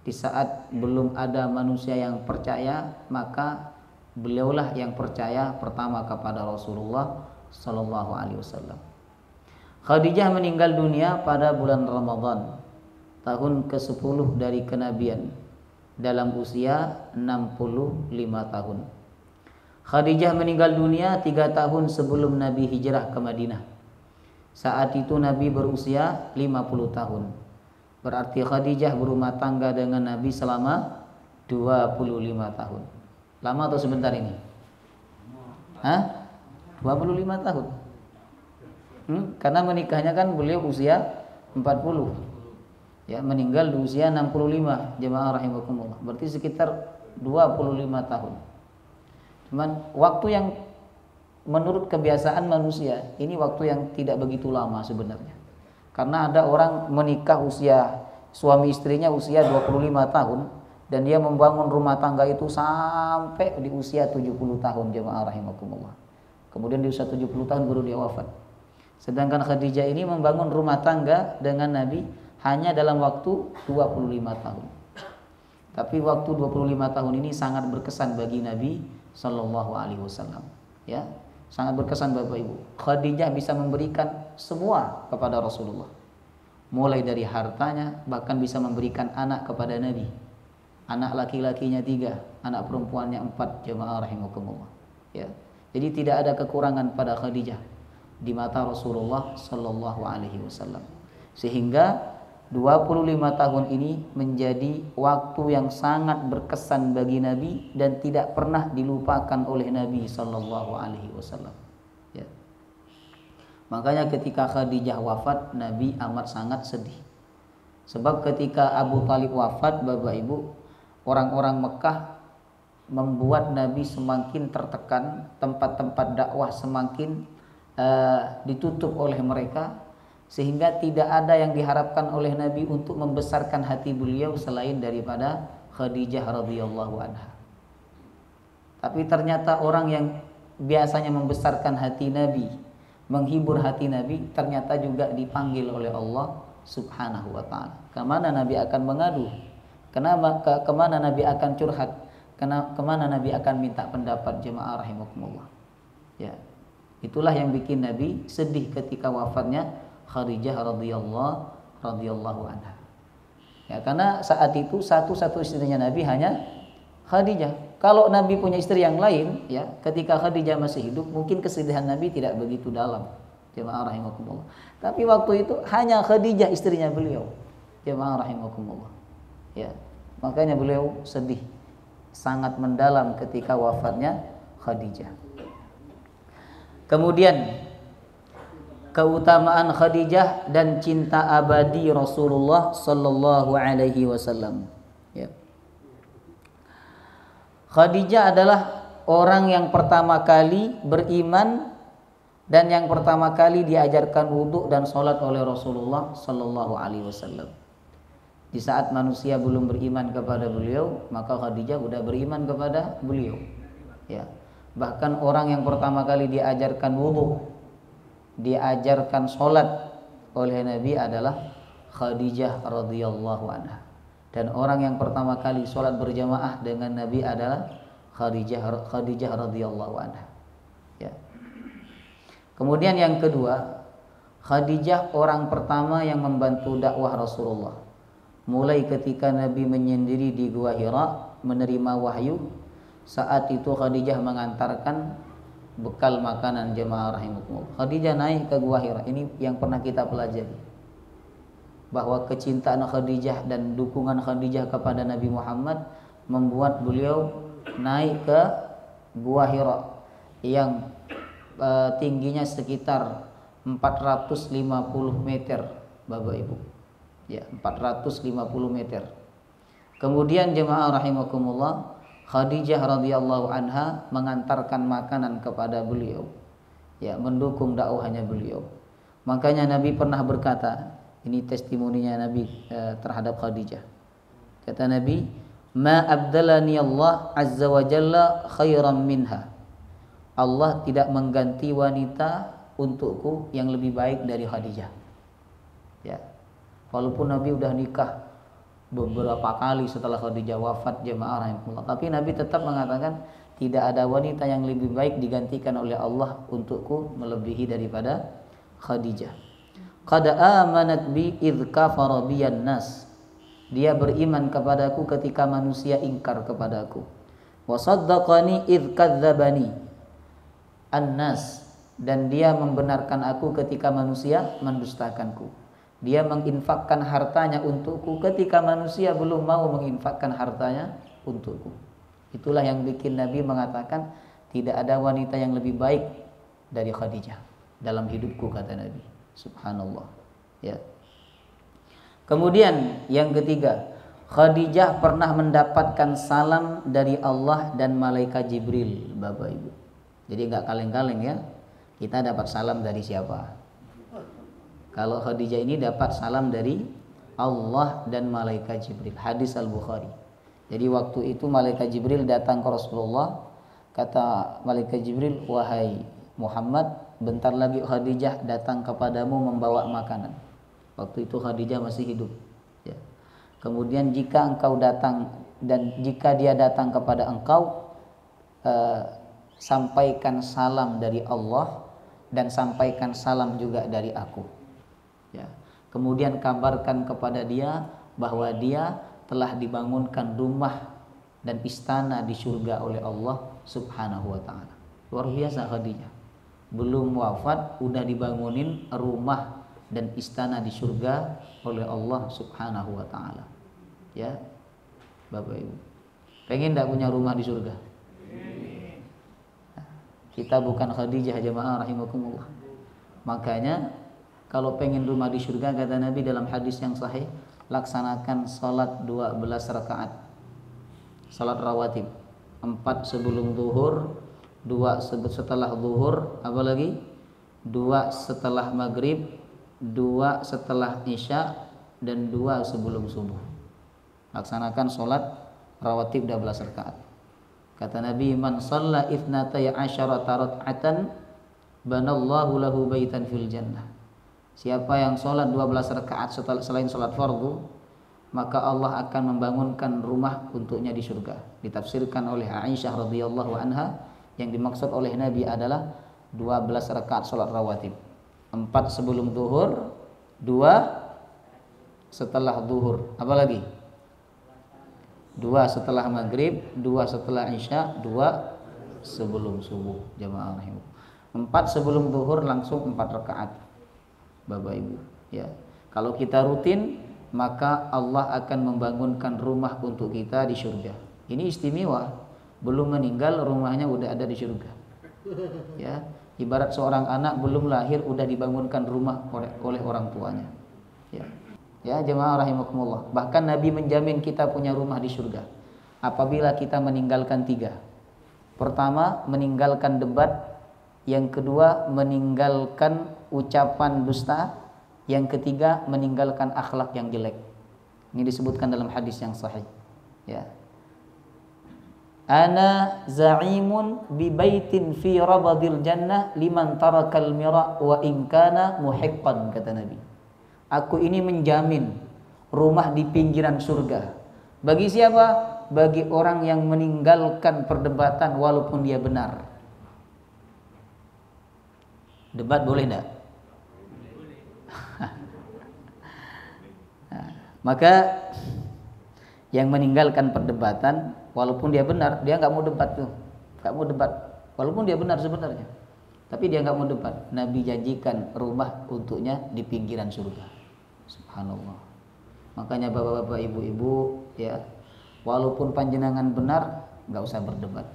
Di saat belum ada manusia yang percaya, maka beliaulah yang percaya pertama kepada Rasulullah Sallallahu Alaihi Wasallam. Khadijah meninggal dunia pada bulan Ramadan tahun ke-10 dari kenabian dalam usia 65 tahun. Khadijah meninggal dunia 3 tahun sebelum Nabi hijrah ke Madinah. Saat itu Nabi berusia 50 tahun. Berarti Khadijah berumah tangga dengan Nabi selama 25 tahun. Lama atau sebentar ini? 25 tahun. Karena menikahnya kan beliau usia 40. Ya, meninggal di usia 65, jemaah rahimakumullah. Berarti sekitar 25 tahun. Cuman waktu yang menurut kebiasaan manusia, ini waktu yang tidak begitu lama sebenarnya. Karena ada orang menikah usia, suami istrinya usia 25 tahun dan dia membangun rumah tangga itu sampai di usia 70 tahun, jemaah rahimakumullah. Kemudian di usia 70 tahun baru dia wafat. Sedangkan Khadijah ini membangun rumah tangga dengan Nabi hanya dalam waktu 25 tahun. Tapi waktu 25 tahun ini sangat berkesan bagi Nabi Sallallahu Alaihi Wasallam. Ya, sangat berkesan Bapak Ibu. Khadijah bisa memberikan semua kepada Rasulullah. Mulai dari hartanya, bahkan bisa memberikan anak kepada Nabi. Anak laki-lakinya 3, anak perempuannya 4, jemaah rahimakumullah. Ya. Jadi tidak ada kekurangan pada Khadijah di mata Rasulullah Sallallahu Alaihi Wasallam. Sehingga 25 tahun ini menjadi waktu yang sangat berkesan bagi Nabi dan tidak pernah dilupakan oleh Nabi Sallallahu Alaihi Wasallam. Ya. Makanya ketika Khadijah wafat, Nabi amat sangat sedih. Sebab ketika Abu Thalib wafat, Bapak Ibu, orang-orang Mekah membuat Nabi semakin tertekan, tempat-tempat dakwah semakin ditutup oleh mereka, sehingga tidak ada yang diharapkan oleh Nabi untuk membesarkan hati beliau selain daripada Khadijah radhiyallahu anha. Tapi ternyata orang yang biasanya membesarkan hati Nabi, menghibur hati Nabi, ternyata juga dipanggil oleh Allah Subhanahu wa ta'ala. Kemana Nabi akan mengadu? Kemana Nabi akan curhat? Kemana Nabi akan minta pendapat, jemaah rahimakumullah. Ya. Itulah yang bikin Nabi sedih ketika wafatnya Khadijah radhiyallahu anha. Ya, karena saat itu satu-satu istrinya Nabi hanya Khadijah. Kalau Nabi punya istri yang lain, ya, ketika Khadijah masih hidup, mungkin kesedihan Nabi tidak begitu dalam. Jemaah rahimakumullah. Tapi waktu itu hanya Khadijah istrinya beliau. Jemaah rahimakumullah. Ya. Makanya beliau sedih sangat mendalam ketika wafatnya Khadijah. Kemudian keutamaan Khadijah dan cinta abadi Rasulullah sallallahu alaihi wasallam. Ya. Khadijah adalah orang yang pertama kali beriman dan yang pertama kali diajarkan wudhu dan sholat oleh Rasulullah sallallahu alaihi wasallam. Di saat manusia belum beriman kepada beliau, maka Khadijah sudah beriman kepada beliau. Ya. Bahkan orang yang pertama kali diajarkan wudhu, diajarkan sholat oleh Nabi adalah Khadijah radhiyallahu anha. Dan orang yang pertama kali sholat berjamaah dengan Nabi adalah Khadijah radhiyallahu anha. Ya. Kemudian yang kedua, Khadijah orang pertama yang membantu dakwah Rasulullah. Mulai ketika Nabi menyendiri di Gua Hira menerima wahyu, saat itu Khadijah mengantarkan bekal makanan, jemaah rahimakumullah. Khadijah naik ke Gua Hira. Ini yang pernah kita pelajari, bahwa kecintaan Khadijah dan dukungan Khadijah kepada Nabi Muhammad membuat beliau naik ke Gua Hira yang tingginya sekitar 450 meter, Bapak Ibu. Ya, 450 meter. Kemudian jemaah rahimakumullah, Khadijah radhiyallahu anha mengantarkan makanan kepada beliau, ya, mendukung dakwahnya beliau. Makanya Nabi pernah berkata, ini testimoninya Nabi terhadap Khadijah. Kata Nabi, "Ma abdalani Allah azza wa jalla khairan minha." Allah tidak mengganti wanita untukku yang lebih baik dari Khadijah. Ya. Walaupun Nabi udah nikah beberapa kali setelah Khadijah wafat, jemaah rahimahullah, tapi Nabi tetap mengatakan tidak ada wanita yang lebih baik digantikan oleh Allah untukku melebihi daripada Khadijah. Qad amanat bi idz kafara biyan nas. Dia beriman kepadaku ketika manusia ingkar kepadaku. Wa saddaqani idz kadzdzabani an-nas. Dan dia membenarkan aku ketika manusia mendustakanku. Dia menginfakkan hartanya untukku ketika manusia belum mau menginfakkan hartanya untukku. Itulah yang bikin Nabi mengatakan tidak ada wanita yang lebih baik dari Khadijah dalam hidupku, kata Nabi. Subhanallah. Ya. Kemudian yang ketiga, Khadijah pernah mendapatkan salam dari Allah dan malaikat Jibril, Bapak Ibu. Jadi enggak kaleng-kaleng ya. Kita dapat salam dari siapa? Kalau Khadijah ini dapat salam dari Allah dan malaikat Jibril. Hadis Al-Bukhari. Jadi waktu itu malaikat Jibril datang ke Rasulullah. Kata malaikat Jibril, "Wahai Muhammad, bentar lagi Khadijah datang kepadamu membawa makanan." Waktu itu Khadijah masih hidup. Ya. Kemudian jika engkau datang dan jika dia datang kepada engkau, sampaikan salam dari Allah dan sampaikan salam juga dari aku. Ya. Kemudian kabarkan kepada dia bahwa dia telah dibangunkan rumah dan istana di surga oleh Allah Subhanahu wa ta'ala. Luar biasa Khadijah. Belum wafat udah dibangunin rumah dan istana di surga oleh Allah Subhanahu wa ta'ala. Ya. Bapak Ibu, pengen enggak punya rumah di surga? Kita bukan Khadijah, jemaah rahimakumullah. Makanya kalau pengen rumah di surga, kata Nabi dalam hadis yang sahih, laksanakan salat 12 rakaat. Salat rawatib. 4 sebelum zuhur, 2 setelah zuhur, apa lagi? 2 setelah maghrib, 2 setelah isya, dan 2 sebelum subuh. Laksanakan salat rawatib 12 rakaat. Kata Nabi, "Man shalla 12 raka'atan banallahu lahu baitan fil jannah." Siapa yang sholat 12 rakaat selain sholat fardu, maka Allah akan membangunkan rumah untuknya di surga. Ditafsirkan oleh Aisyah radhiyallahu anha, yang dimaksud oleh Nabi adalah 12 rakaat sholat rawatib. 4 sebelum zuhur, 2 setelah zuhur. Apa lagi? 2 setelah maghrib, 2 setelah isya, 2 sebelum subuh. Jamaah rahimah. 4 sebelum zuhur langsung 4 rakaat. Bapak Ibu, ya. Kalau kita rutin, maka Allah akan membangunkan rumah untuk kita di surga. Ini istimewa. Belum meninggal rumahnya udah ada di surga. Ya, ibarat seorang anak belum lahir udah dibangunkan rumah oleh orang tuanya. Ya. Ya, jemaah rahimakumullah. Bahkan Nabi menjamin kita punya rumah di surga apabila kita meninggalkan 3. Pertama, meninggalkan debat. Yang kedua, meninggalkan ucapan dusta. Yang ketiga, meninggalkan akhlak yang jelek. Ini disebutkan dalam hadis yang sahih. Ya. Ana za'imun bi baitin fi rabadil jannah liman tarakal mira wa in kana muhiqqan, kata Nabi. Aku ini menjamin rumah di pinggiran surga. Bagi siapa? Bagi orang yang meninggalkan perdebatan walaupun dia benar. Debat boleh enggak? Nah, maka yang meninggalkan perdebatan walaupun dia benar, dia enggak mau debat tuh. Enggak mau debat walaupun dia benar sebenarnya. Tapi dia enggak mau debat. Nabi janjikan rumah untuknya di pinggiran surga. Subhanallah. Makanya bapak-bapak, ibu-ibu, ya, walaupun panjenengan benar, enggak usah berdebat.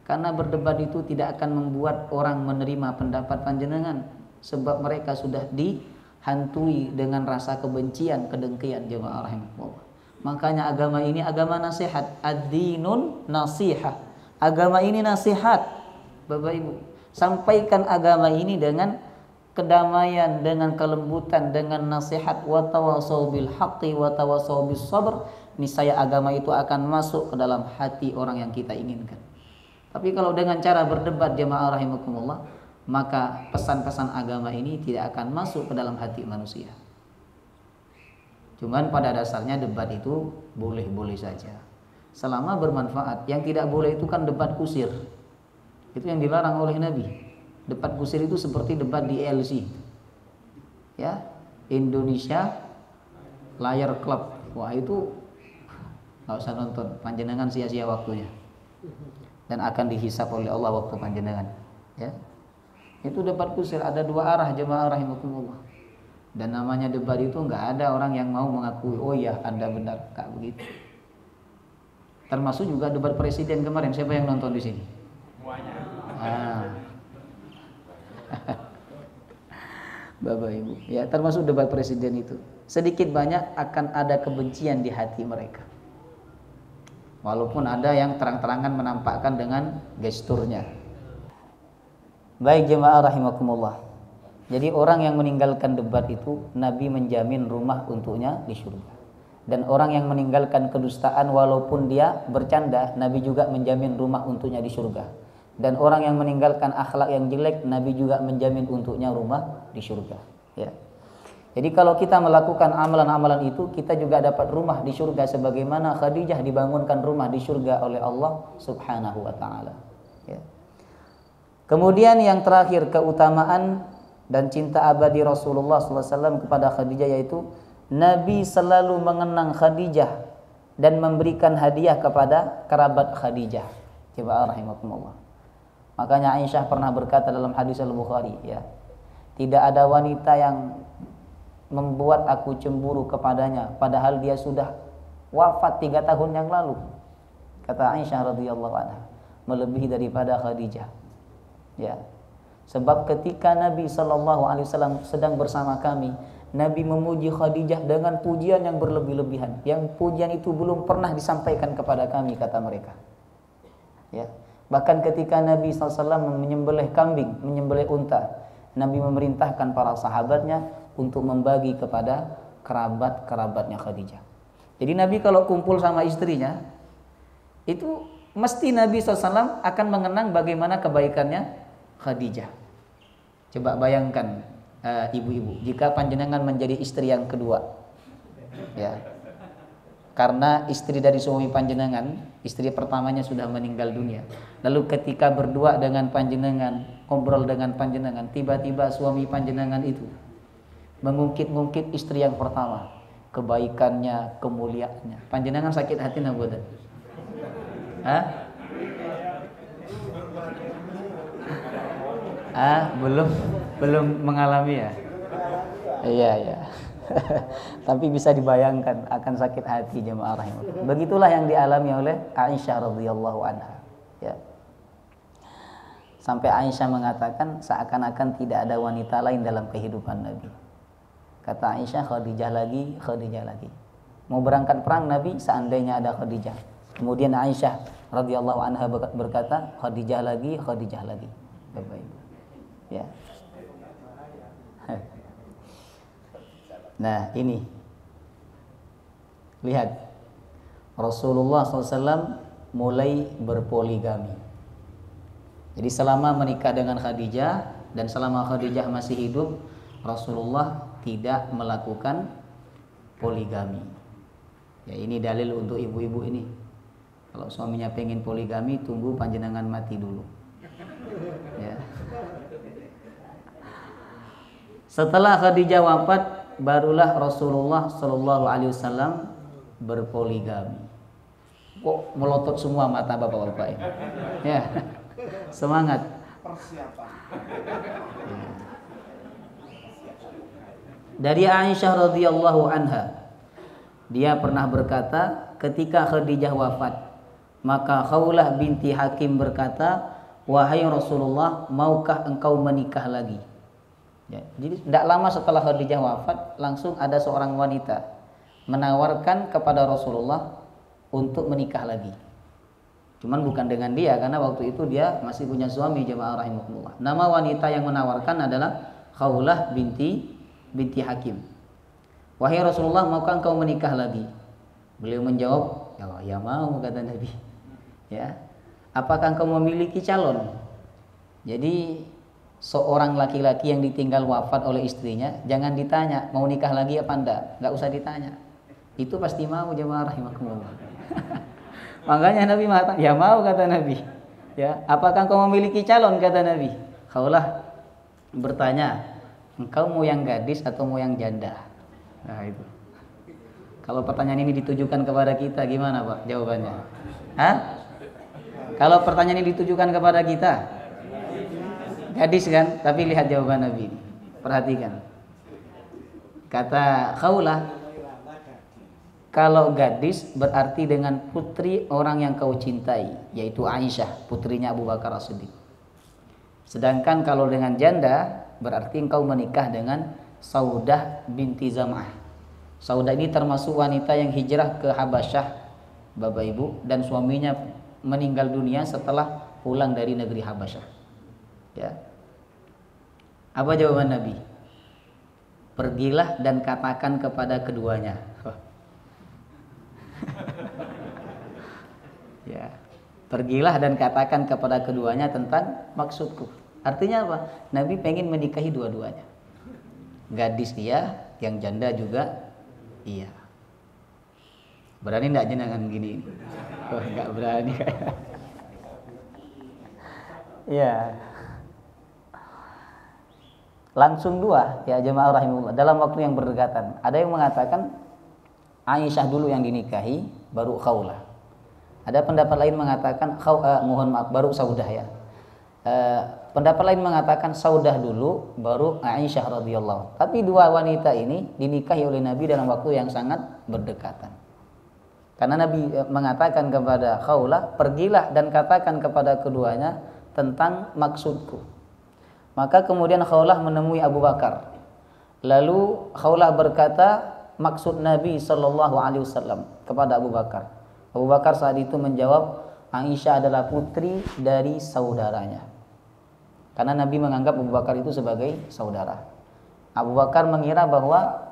Karena berdebat itu tidak akan membuat orang menerima pendapat panjenengan, sebab mereka sudah dihantui dengan rasa kebencian, kedengkian, jemaah rahimahullah. Makanya agama ini agama nasihat, ad-dinun nasihah. Agama ini nasihat. Bapak Ibu, sampaikan agama ini dengan kedamaian, dengan kelembutan, dengan nasihat, wa tawassaw bil haqqi wa tawassaw bis sabr. Niscaya agama itu akan masuk ke dalam hati orang yang kita inginkan. Tapi kalau dengan cara berdebat, jemaah rahimakumullah, maka pesan-pesan agama ini tidak akan masuk ke dalam hati manusia. Cuman pada dasarnya debat itu boleh-boleh saja, selama bermanfaat. Yang tidak boleh itu kan debat kusir. Itu yang dilarang oleh Nabi. Debat kusir itu seperti debat di LC. Ya, Indonesia Layar Club. Wah, itu enggak usah nonton, panjenengan sia-sia waktunya. Dan akan dihisap oleh Allah waktu panjenengan. Ya. Itu debat kusir, ada 2 arah, jemaah rahimakumullah. Dan namanya debat itu nggak ada orang yang mau mengakui, oh ya Anda benar, nggak begitu. Termasuk juga debat presiden kemarin, siapa yang nonton di sini? Bapak Ibu, ya termasuk debat presiden itu. Sedikit banyak akan ada kebencian di hati mereka. Walaupun ada yang terang-terangan menampakkan dengan gesturnya. Baik jemaah rahimakumullah. Jadi orang yang meninggalkan debat itu Nabi menjamin rumah untuknya di surga. Dan orang yang meninggalkan kedustaan walaupun dia bercanda, Nabi juga menjamin rumah untuknya di surga. Dan orang yang meninggalkan akhlak yang jelek, Nabi juga menjamin untuknya rumah di surga. Ya. Jadi kalau kita melakukan amalan-amalan itu, kita juga dapat rumah di surga sebagaimana Khadijah dibangunkan rumah di surga oleh Allah Subhanahu wa taala. Ya. Kemudian yang terakhir, keutamaan dan cinta abadi Rasulullah SAW kepada Khadijah, yaitu Nabi selalu mengenang Khadijah dan memberikan hadiah kepada kerabat Khadijah. Jemaah rahimakumullah. Makanya Aisyah pernah berkata dalam hadis Al-Bukhari, ya, tidak ada wanita yang membuat aku cemburu kepadanya padahal dia sudah wafat 3 tahun yang lalu. Kata Aisyah radhiyallahu anha, melebihi daripada Khadijah. Ya. Sebab ketika Nabi SAW sedang bersama kami, Nabi memuji Khadijah dengan pujian yang berlebih-lebihan, yang pujian itu belum pernah disampaikan kepada kami, kata mereka. Ya. Bahkan ketika Nabi SAW menyembelih kambing, menyembelih unta, Nabi memerintahkan para sahabatnya untuk membagi kepada kerabat-kerabatnya Khadijah. Jadi Nabi kalau kumpul sama istrinya, itu mesti Nabi SAW akan mengenang bagaimana kebaikannya Khadijah. Coba bayangkan ibu-ibu, jika panjenengan menjadi istri yang kedua, ya, karena istri dari suami panjenengan, istri pertamanya sudah meninggal dunia. Lalu ketika berdua dengan panjenengan, ngobrol dengan panjenengan, tiba-tiba suami panjenengan itu mengungkit-ungkit istri yang pertama, kebaikannya, kemuliaannya. Panjenengan sakit hati na boten? Belum mengalami ya? Iya. Tapi bisa dibayangkan akan sakit hati jemaah rahimahullah. Begitulah yang dialami oleh Aisyah radhiyallahu anha. Ya. Sampai Aisyah mengatakan seakan-akan tidak ada wanita lain dalam kehidupan Nabi. Kata Aisyah, Khadijah lagi. Mau berangkat perang Nabi seandainya ada Khadijah. Kemudian Aisyah radhiyallahu anha berkata, Khadijah lagi. Baik. Ya. Nah ini, lihat, Rasulullah SAW mulai berpoligami. Jadi selama menikah dengan Khadijah dan selama Khadijah masih hidup, Rasulullah tidak melakukan poligami. Ya, ini dalil untuk ibu-ibu ini. Kalau suaminya pengen poligami, tunggu panjenengan mati dulu. Ya. Setelah Khadijah wafat, barulah Rasulullah Shallallahu Alaihi Wasallam berpoligami. Kok melotot semua mata bapak-bapak ini? Ya, semangat. Dari Aisyah radhiyallahu anha, dia pernah berkata, ketika Khadijah wafat, maka Khawlah binti Hakim berkata, wahai Rasulullah, maukah engkau menikah lagi? Ya, jadi tidak lama setelah Khadijah wafat, langsung ada seorang wanita menawarkan kepada Rasulullah untuk menikah lagi. Cuman bukan dengan dia, karena waktu itu dia masih punya suami, jemaah rahimakumullah. Nama wanita yang menawarkan adalah Khawlah binti Hakim. Wahai Rasulullah, maukah engkau menikah lagi? Beliau menjawab, ya mau, kata Nabi. Ya, apakah engkau memiliki calon? Jadi seorang laki-laki yang ditinggal wafat oleh istrinya, jangan ditanya mau nikah lagi apa enggak, enggak usah ditanya. Itu pasti mau, jemaah rahimakumullah. Makanya Nabi mengatakan, ya mau, kata Nabi. Ya, apakah engkau memiliki calon, kata Nabi. Khawlah bertanya, engkau mau yang gadis atau mau yang janda? Nah itu. Kalau pertanyaan ini ditujukan kepada kita, gimana Pak jawabannya? Kalau pertanyaan ini ditujukan kepada kita, gadis kan? Tapi lihat jawaban Nabi. Perhatikan. Kata Khawlah, kalau gadis berarti dengan putri orang yang kau cintai, yaitu Aisyah, putrinya Abu Bakar As-Siddiq. Sedangkan kalau dengan janda berarti engkau menikah dengan Saudah binti Zam'ah. Saudah ini termasuk wanita yang hijrah ke Habasyah, Bapak Ibu, dan suaminya meninggal dunia setelah pulang dari negeri Habasyah. Ya. Apa jawaban Nabi? Pergilah dan katakan kepada keduanya. Ya. Pergilah dan katakan kepada keduanya tentang maksudku. Artinya apa? Nabi pengen menikahi dua-duanya. Gadis iya, yang janda juga iya. Berani enggak jenengan gini? Oh, enggak berani. Ya. Langsung dua, ya jemaah rahimahullah, dalam waktu yang berdekatan. Ada yang mengatakan Aisyah dulu yang dinikahi, baru Khawlah. Ada pendapat lain mengatakan baru Saudah ya. Pendapat lain mengatakan Saudah dulu, baru Aisyah radhiyallahu. Tapi dua wanita ini dinikahi oleh Nabi dalam waktu yang sangat berdekatan. Karena Nabi mengatakan kepada Khawlah, pergilah dan katakan kepada keduanya tentang maksudku. Maka kemudian Khawlah menemui Abu Bakar. Lalu Khawlah berkata maksud Nabi SAW kepada Abu Bakar. Abu Bakar saat itu menjawab, Aisyah adalah putri dari saudaranya. Karena Nabi menganggap Abu Bakar itu sebagai saudara. Abu Bakar mengira bahwa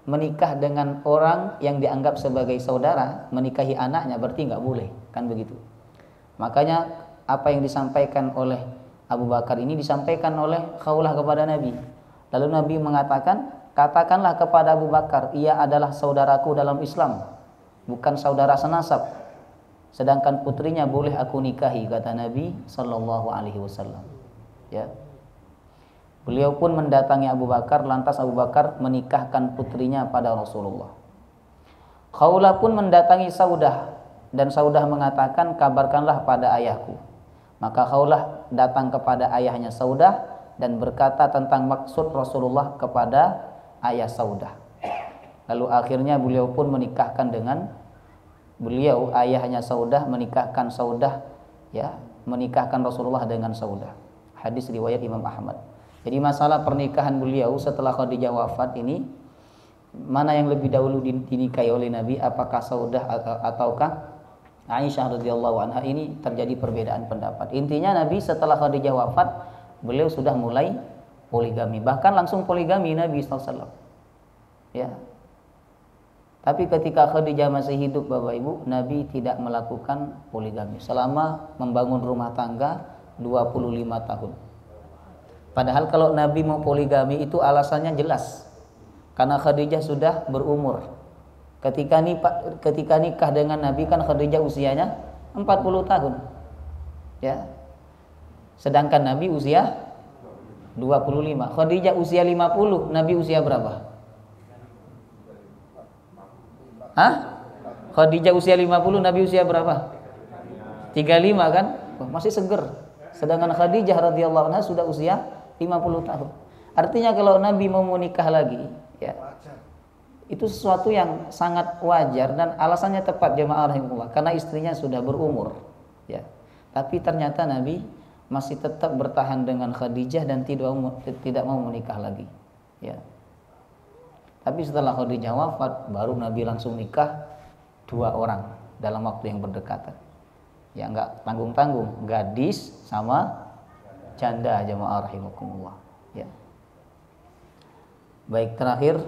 menikah dengan orang yang dianggap sebagai saudara, menikahi anaknya berarti nggak boleh, kan begitu. Makanya apa yang disampaikan oleh Abu Bakar ini disampaikan oleh Khawlah kepada Nabi. Lalu Nabi mengatakan, katakanlah kepada Abu Bakar, ia adalah saudaraku dalam Islam, bukan saudara senasab. Sedangkan putrinya boleh aku nikahi, kata Nabi sallallahu alaihi wasallam. Ya. Beliau pun mendatangi Abu Bakar, lantas Abu Bakar menikahkan putrinya pada Rasulullah. Khawlah pun mendatangi Saudah, dan Saudah mengatakan, kabarkanlah pada ayahku. Maka Khawlah datang kepada ayahnya Saudah dan berkata tentang maksud Rasulullah kepada ayah Saudah. Lalu akhirnya beliau pun menikahkan dengan beliau, ayahnya Saudah menikahkan Saudah, ya, menikahkan Rasulullah dengan Saudah. Hadis riwayat Imam Ahmad. Jadi masalah pernikahan beliau setelah Khadijah wafat ini, mana yang lebih dahulu dinikahi oleh Nabi, apakah Saudah ataukah Aisyah radhiyallahu anha, ini terjadi perbedaan pendapat. Intinya Nabi setelah Khadijah wafat, beliau sudah mulai poligami, bahkan langsung poligami Nabi SAW. Ya. Tapi ketika Khadijah masih hidup, Bapak Ibu, Nabi tidak melakukan poligami selama membangun rumah tangga 25 tahun. Padahal kalau Nabi mau poligami itu alasannya jelas. Karena Khadijah sudah berumur. Ketika nikah dengan Nabi kan Khadijah usianya 40 tahun. Ya. Sedangkan Nabi usia 25. Khadijah usia 50, Nabi usia berapa? Hah? Khadijah usia 50, Nabi usia berapa? 35 kan? Wah, masih seger. Sedangkan Khadijah radhiyallahu anha sudah usia 50 tahun. Artinya kalau Nabi mau menikah lagi, ya, itu sesuatu yang sangat wajar dan alasannya tepat, jemaah rahimahullah, karena istrinya sudah berumur, ya. Tapi ternyata Nabi masih tetap bertahan dengan Khadijah dan tidak mau menikah lagi, ya. Tapi setelah Khadijah wafat, baru Nabi langsung nikah 2 orang dalam waktu yang berdekatan. Ya, enggak tanggung-tanggung, gadis sama janda, jemaah rahimakumullah, ya. Baik, terakhir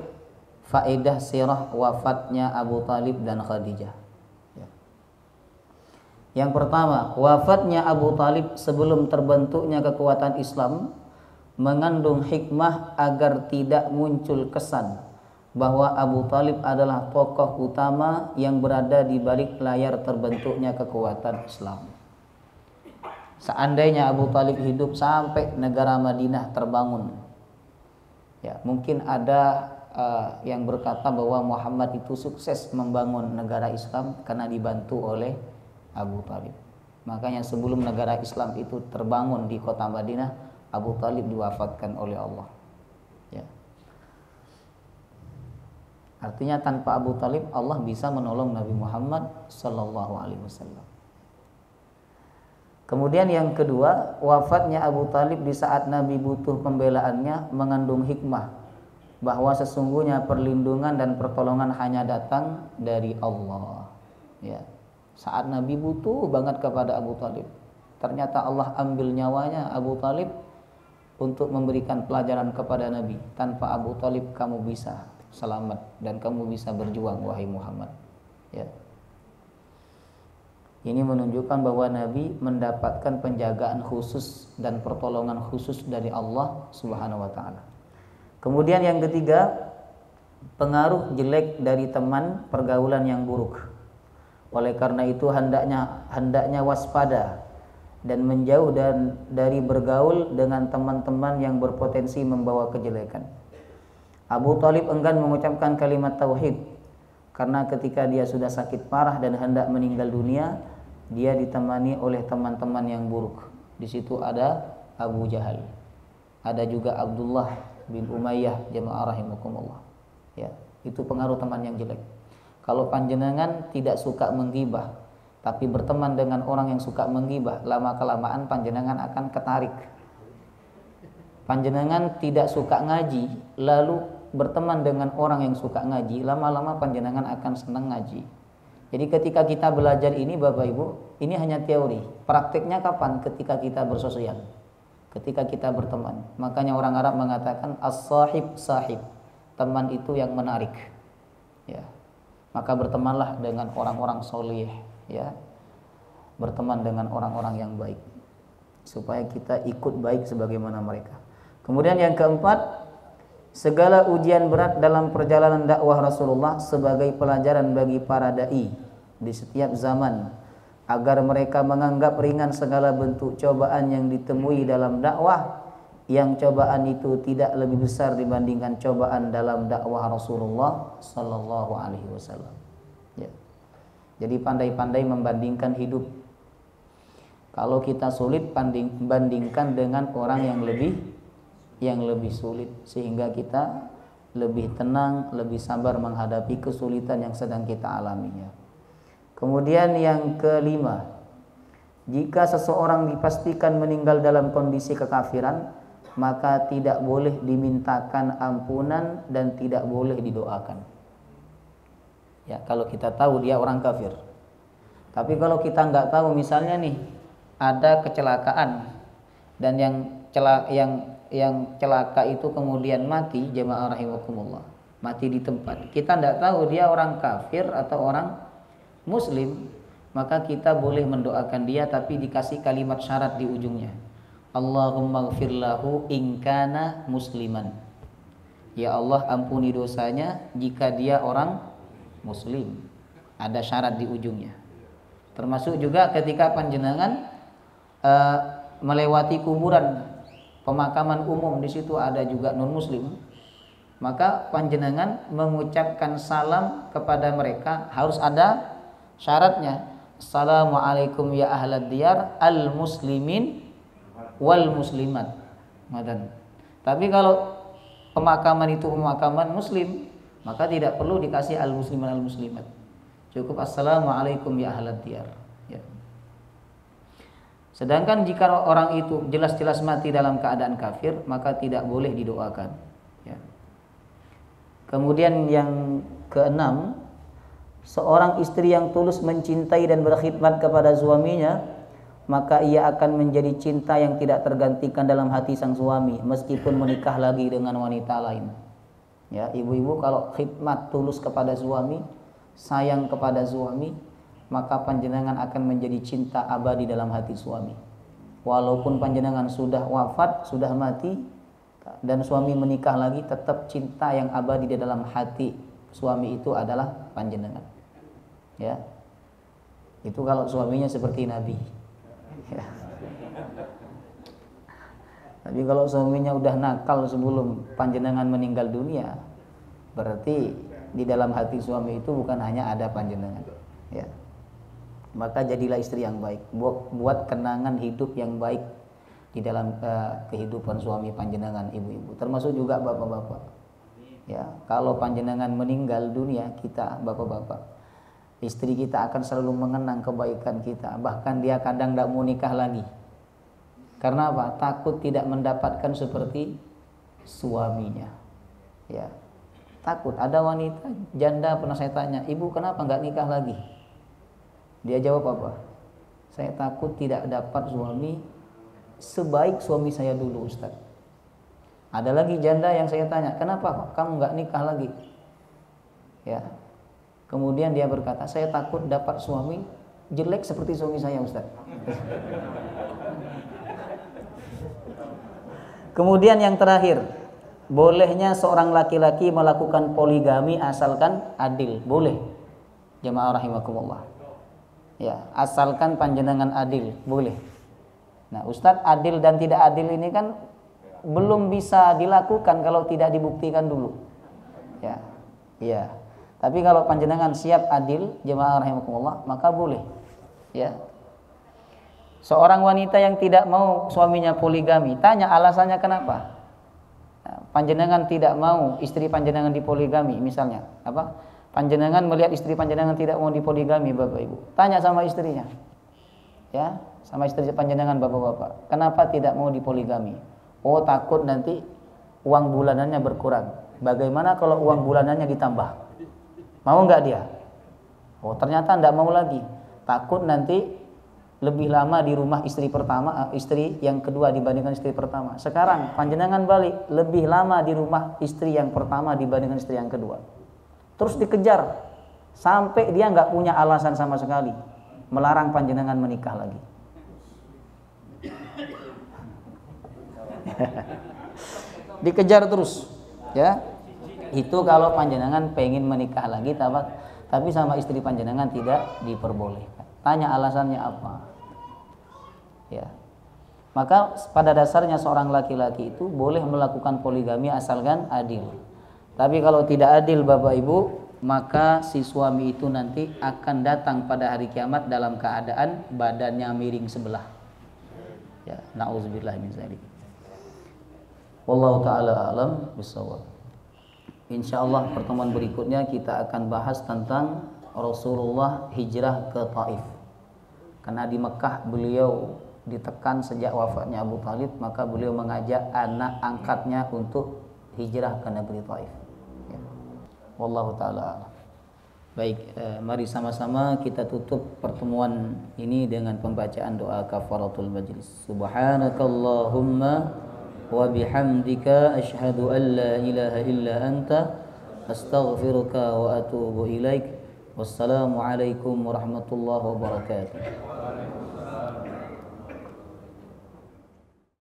faedah sirah wafatnya Abu Talib dan Khadijah. Ya. Yang pertama, wafatnya Abu Talib sebelum terbentuknya kekuatan Islam mengandung hikmah agar tidak muncul kesan bahwa Abu Talib adalah tokoh utama yang berada di balik layar terbentuknya kekuatan Islam. Seandainya Abu Talib hidup sampai negara Madinah terbangun, ya, mungkin ada yang berkata bahwa Muhammad itu sukses membangun negara Islam karena dibantu oleh Abu Talib. Makanya sebelum negara Islam itu terbangun di kota Madinah, Abu Talib diwafatkan oleh Allah. Ya. Artinya tanpa Abu Talib Allah bisa menolong Nabi Muhammad sallallahu alaihi wasallam. Kemudian yang kedua, wafatnya Abu Talib di saat Nabi butuh pembelaannya mengandung hikmah bahwa sesungguhnya perlindungan dan pertolongan hanya datang dari Allah. Ya. Saat Nabi butuh banget kepada Abu Talib, ternyata Allah ambil nyawanya Abu Talib untuk memberikan pelajaran kepada Nabi. Tanpa Abu Talib kamu bisa selamat dan kamu bisa berjuang wahai Muhammad. Ya. Ini menunjukkan bahwa Nabi mendapatkan penjagaan khusus dan pertolongan khusus dari Allah Subhanahu wa taala. Kemudian yang ketiga, pengaruh jelek dari teman pergaulan yang buruk. Oleh karena itu hendaknya waspada dan menjauh dari bergaul dengan teman-teman yang berpotensi membawa kejelekan. Abu Talib enggan mengucapkan kalimat tauhid karena ketika dia sudah sakit parah dan hendak meninggal dunia, dia ditemani oleh teman-teman yang buruk. Di situ ada Abu Jahal, ada juga Abdullah bin Umayyah, jemaah rahimakumullah. Ya, itu pengaruh teman yang jelek. Kalau panjenengan tidak suka menggibah, tapi berteman dengan orang yang suka menggibah, lama kelamaan panjenengan akan ketarik. Panjenengan tidak suka ngaji, lalu berteman dengan orang yang suka ngaji, lama-lama panjenengan akan senang ngaji. Jadi ketika kita belajar ini Bapak Ibu, ini hanya teori. Praktiknya kapan? Ketika kita bersosial, ketika kita berteman. Makanya orang Arab mengatakan as-sahib sahib, teman itu yang menarik. Ya. Maka bertemanlah dengan orang-orang soleh, ya. Berteman dengan orang-orang yang baik supaya kita ikut baik sebagaimana mereka. Kemudian yang keempat, segala ujian berat dalam perjalanan dakwah Rasulullah sebagai pelajaran bagi para dai di setiap zaman agar mereka menganggap ringan segala bentuk cobaan yang ditemui dalam dakwah, yang cobaan itu tidak lebih besar dibandingkan cobaan dalam dakwah Rasulullah sallallahu alaihi wasallam. Ya. Jadi pandai-pandai membandingkan hidup. Kalau kita sulit, bandingkan dengan orang yang lebih sulit, sehingga kita lebih tenang, lebih sabar menghadapi kesulitan yang sedang kita alaminya. Kemudian yang kelima, jika seseorang dipastikan meninggal dalam kondisi kekafiran, maka tidak boleh dimintakan ampunan dan tidak boleh didoakan. Ya, kalau kita tahu dia orang kafir. Tapi kalau kita nggak tahu, misalnya nih ada kecelakaan dan yang celaka itu kemudian mati, jemaah rahimakumullah, mati di tempat. Kita tidak tahu dia orang kafir atau orang muslim, maka kita boleh mendoakan dia, tapi dikasih kalimat syarat di ujungnya. Allahumma gfir lahu in kana musliman. Ya Allah, ampuni dosanya jika dia orang muslim. Ada syarat di ujungnya. Termasuk juga ketika panjenengan melewati kuburan pemakaman umum, di situ ada juga non muslim, maka panjenengan mengucapkan salam kepada mereka harus ada syaratnya. Assalamualaikum ya ahlad diyar al muslimin wal muslimat. Tapi kalau pemakaman itu pemakaman muslim, maka tidak perlu dikasih al musliman al muslimat. Cukup assalamualaikum ya ahlad diyar. Ya. Sedangkan jika orang itu jelas-jelas mati dalam keadaan kafir, maka tidak boleh didoakan. Ya. Kemudian yang keenam, seorang istri yang tulus mencintai dan berkhidmat kepada suaminya, maka ia akan menjadi cinta yang tidak tergantikan dalam hati sang suami meskipun menikah lagi dengan wanita lain. Ya, ibu-ibu kalau khidmat tulus kepada suami, sayang kepada suami, maka panjenengan akan menjadi cinta abadi dalam hati suami. Walaupun panjenengan sudah wafat, sudah mati, dan suami menikah lagi, tetap cinta yang abadi di dalam hati suami itu adalah panjenengan. Ya, itu kalau suaminya seperti Nabi. Ya. Tapi kalau suaminya udah nakal sebelum panjenengan meninggal dunia, berarti di dalam hati suami itu bukan hanya ada panjenengan. Ya. Maka jadilah istri yang baik, buat kenangan hidup yang baik di dalam kehidupan suami panjenengan, ibu-ibu, termasuk juga bapak-bapak. Ya, kalau panjenengan meninggal dunia, kita bapak-bapak, istri kita akan selalu mengenang kebaikan kita. Bahkan dia kadang tidak mau nikah lagi. Karena apa? Takut tidak mendapatkan seperti suaminya. Ya, takut. Ada wanita janda pernah saya tanya, ibu kenapa nggak nikah lagi? Dia jawab apa? Saya takut tidak dapat suami sebaik suami saya dulu, Ustaz. Ada lagi janda yang saya tanya, kenapa kamu nggak nikah lagi? Ya, kemudian dia berkata, saya takut dapat suami jelek seperti suami saya, Ustaz. Kemudian yang terakhir, bolehnya seorang laki-laki melakukan poligami asalkan adil. Boleh. Jamaah rahimakumullah. Ya, asalkan panjenengan adil, boleh. Nah, Ustadz, adil dan tidak adil ini kan belum bisa dilakukan kalau tidak dibuktikan dulu. Ya. Iya. Tapi kalau panjenengan siap adil, jamaah rahimakumullah, maka boleh. Ya. Seorang wanita yang tidak mau suaminya poligami, tanya alasannya kenapa. Nah, panjenengan tidak mau istri panjenengan dipoligami, misalnya, apa? Panjenengan melihat istri panjenengan tidak mau dipoligami, Bapak Ibu. Tanya sama istrinya. Ya, sama istri panjenengan bapak-bapak, kenapa tidak mau dipoligami? Oh, takut nanti uang bulanannya berkurang. Bagaimana kalau uang bulanannya ditambah? Mau nggak dia? Oh, ternyata tidak mau lagi. Takut nanti lebih lama di rumah istri pertama, istri yang kedua dibandingkan istri pertama. Sekarang panjenengan balik, lebih lama di rumah istri yang pertama dibandingkan istri yang kedua. Terus dikejar sampai dia nggak punya alasan sama sekali melarang panjenengan menikah lagi. Dikejar terus, ya. Itu kalau panjenengan pengen menikah lagi, tapi sama istri panjenengan tidak diperbolehkan. Tanya alasannya apa. Ya. Maka pada dasarnya seorang laki-laki itu boleh melakukan poligami asalkan adil. Tapi kalau tidak adil, Bapak Ibu, maka si suami itu nanti akan datang pada hari kiamat dalam keadaan badannya miring sebelah. Ya, na'udzubillah min dzalik. Wallahu taala alam bisawab. Insyaallah pertemuan berikutnya kita akan bahas tentang Rasulullah hijrah ke Taif. Karena di Mekah beliau ditekan sejak wafatnya Abu Thalib, maka beliau mengajak anak angkatnya untuk hijrah ke negeri Taif. Ya. Wallahu taala. Baik, mari sama-sama kita tutup pertemuan ini dengan pembacaan doa kafaratul majlis. Subhanakallahumma wa bihamdika asyhadu an la ilaha illa anta astaghfiruka wa atubu ilaik. Wassalamualaikum warahmatullahi wabarakatuh.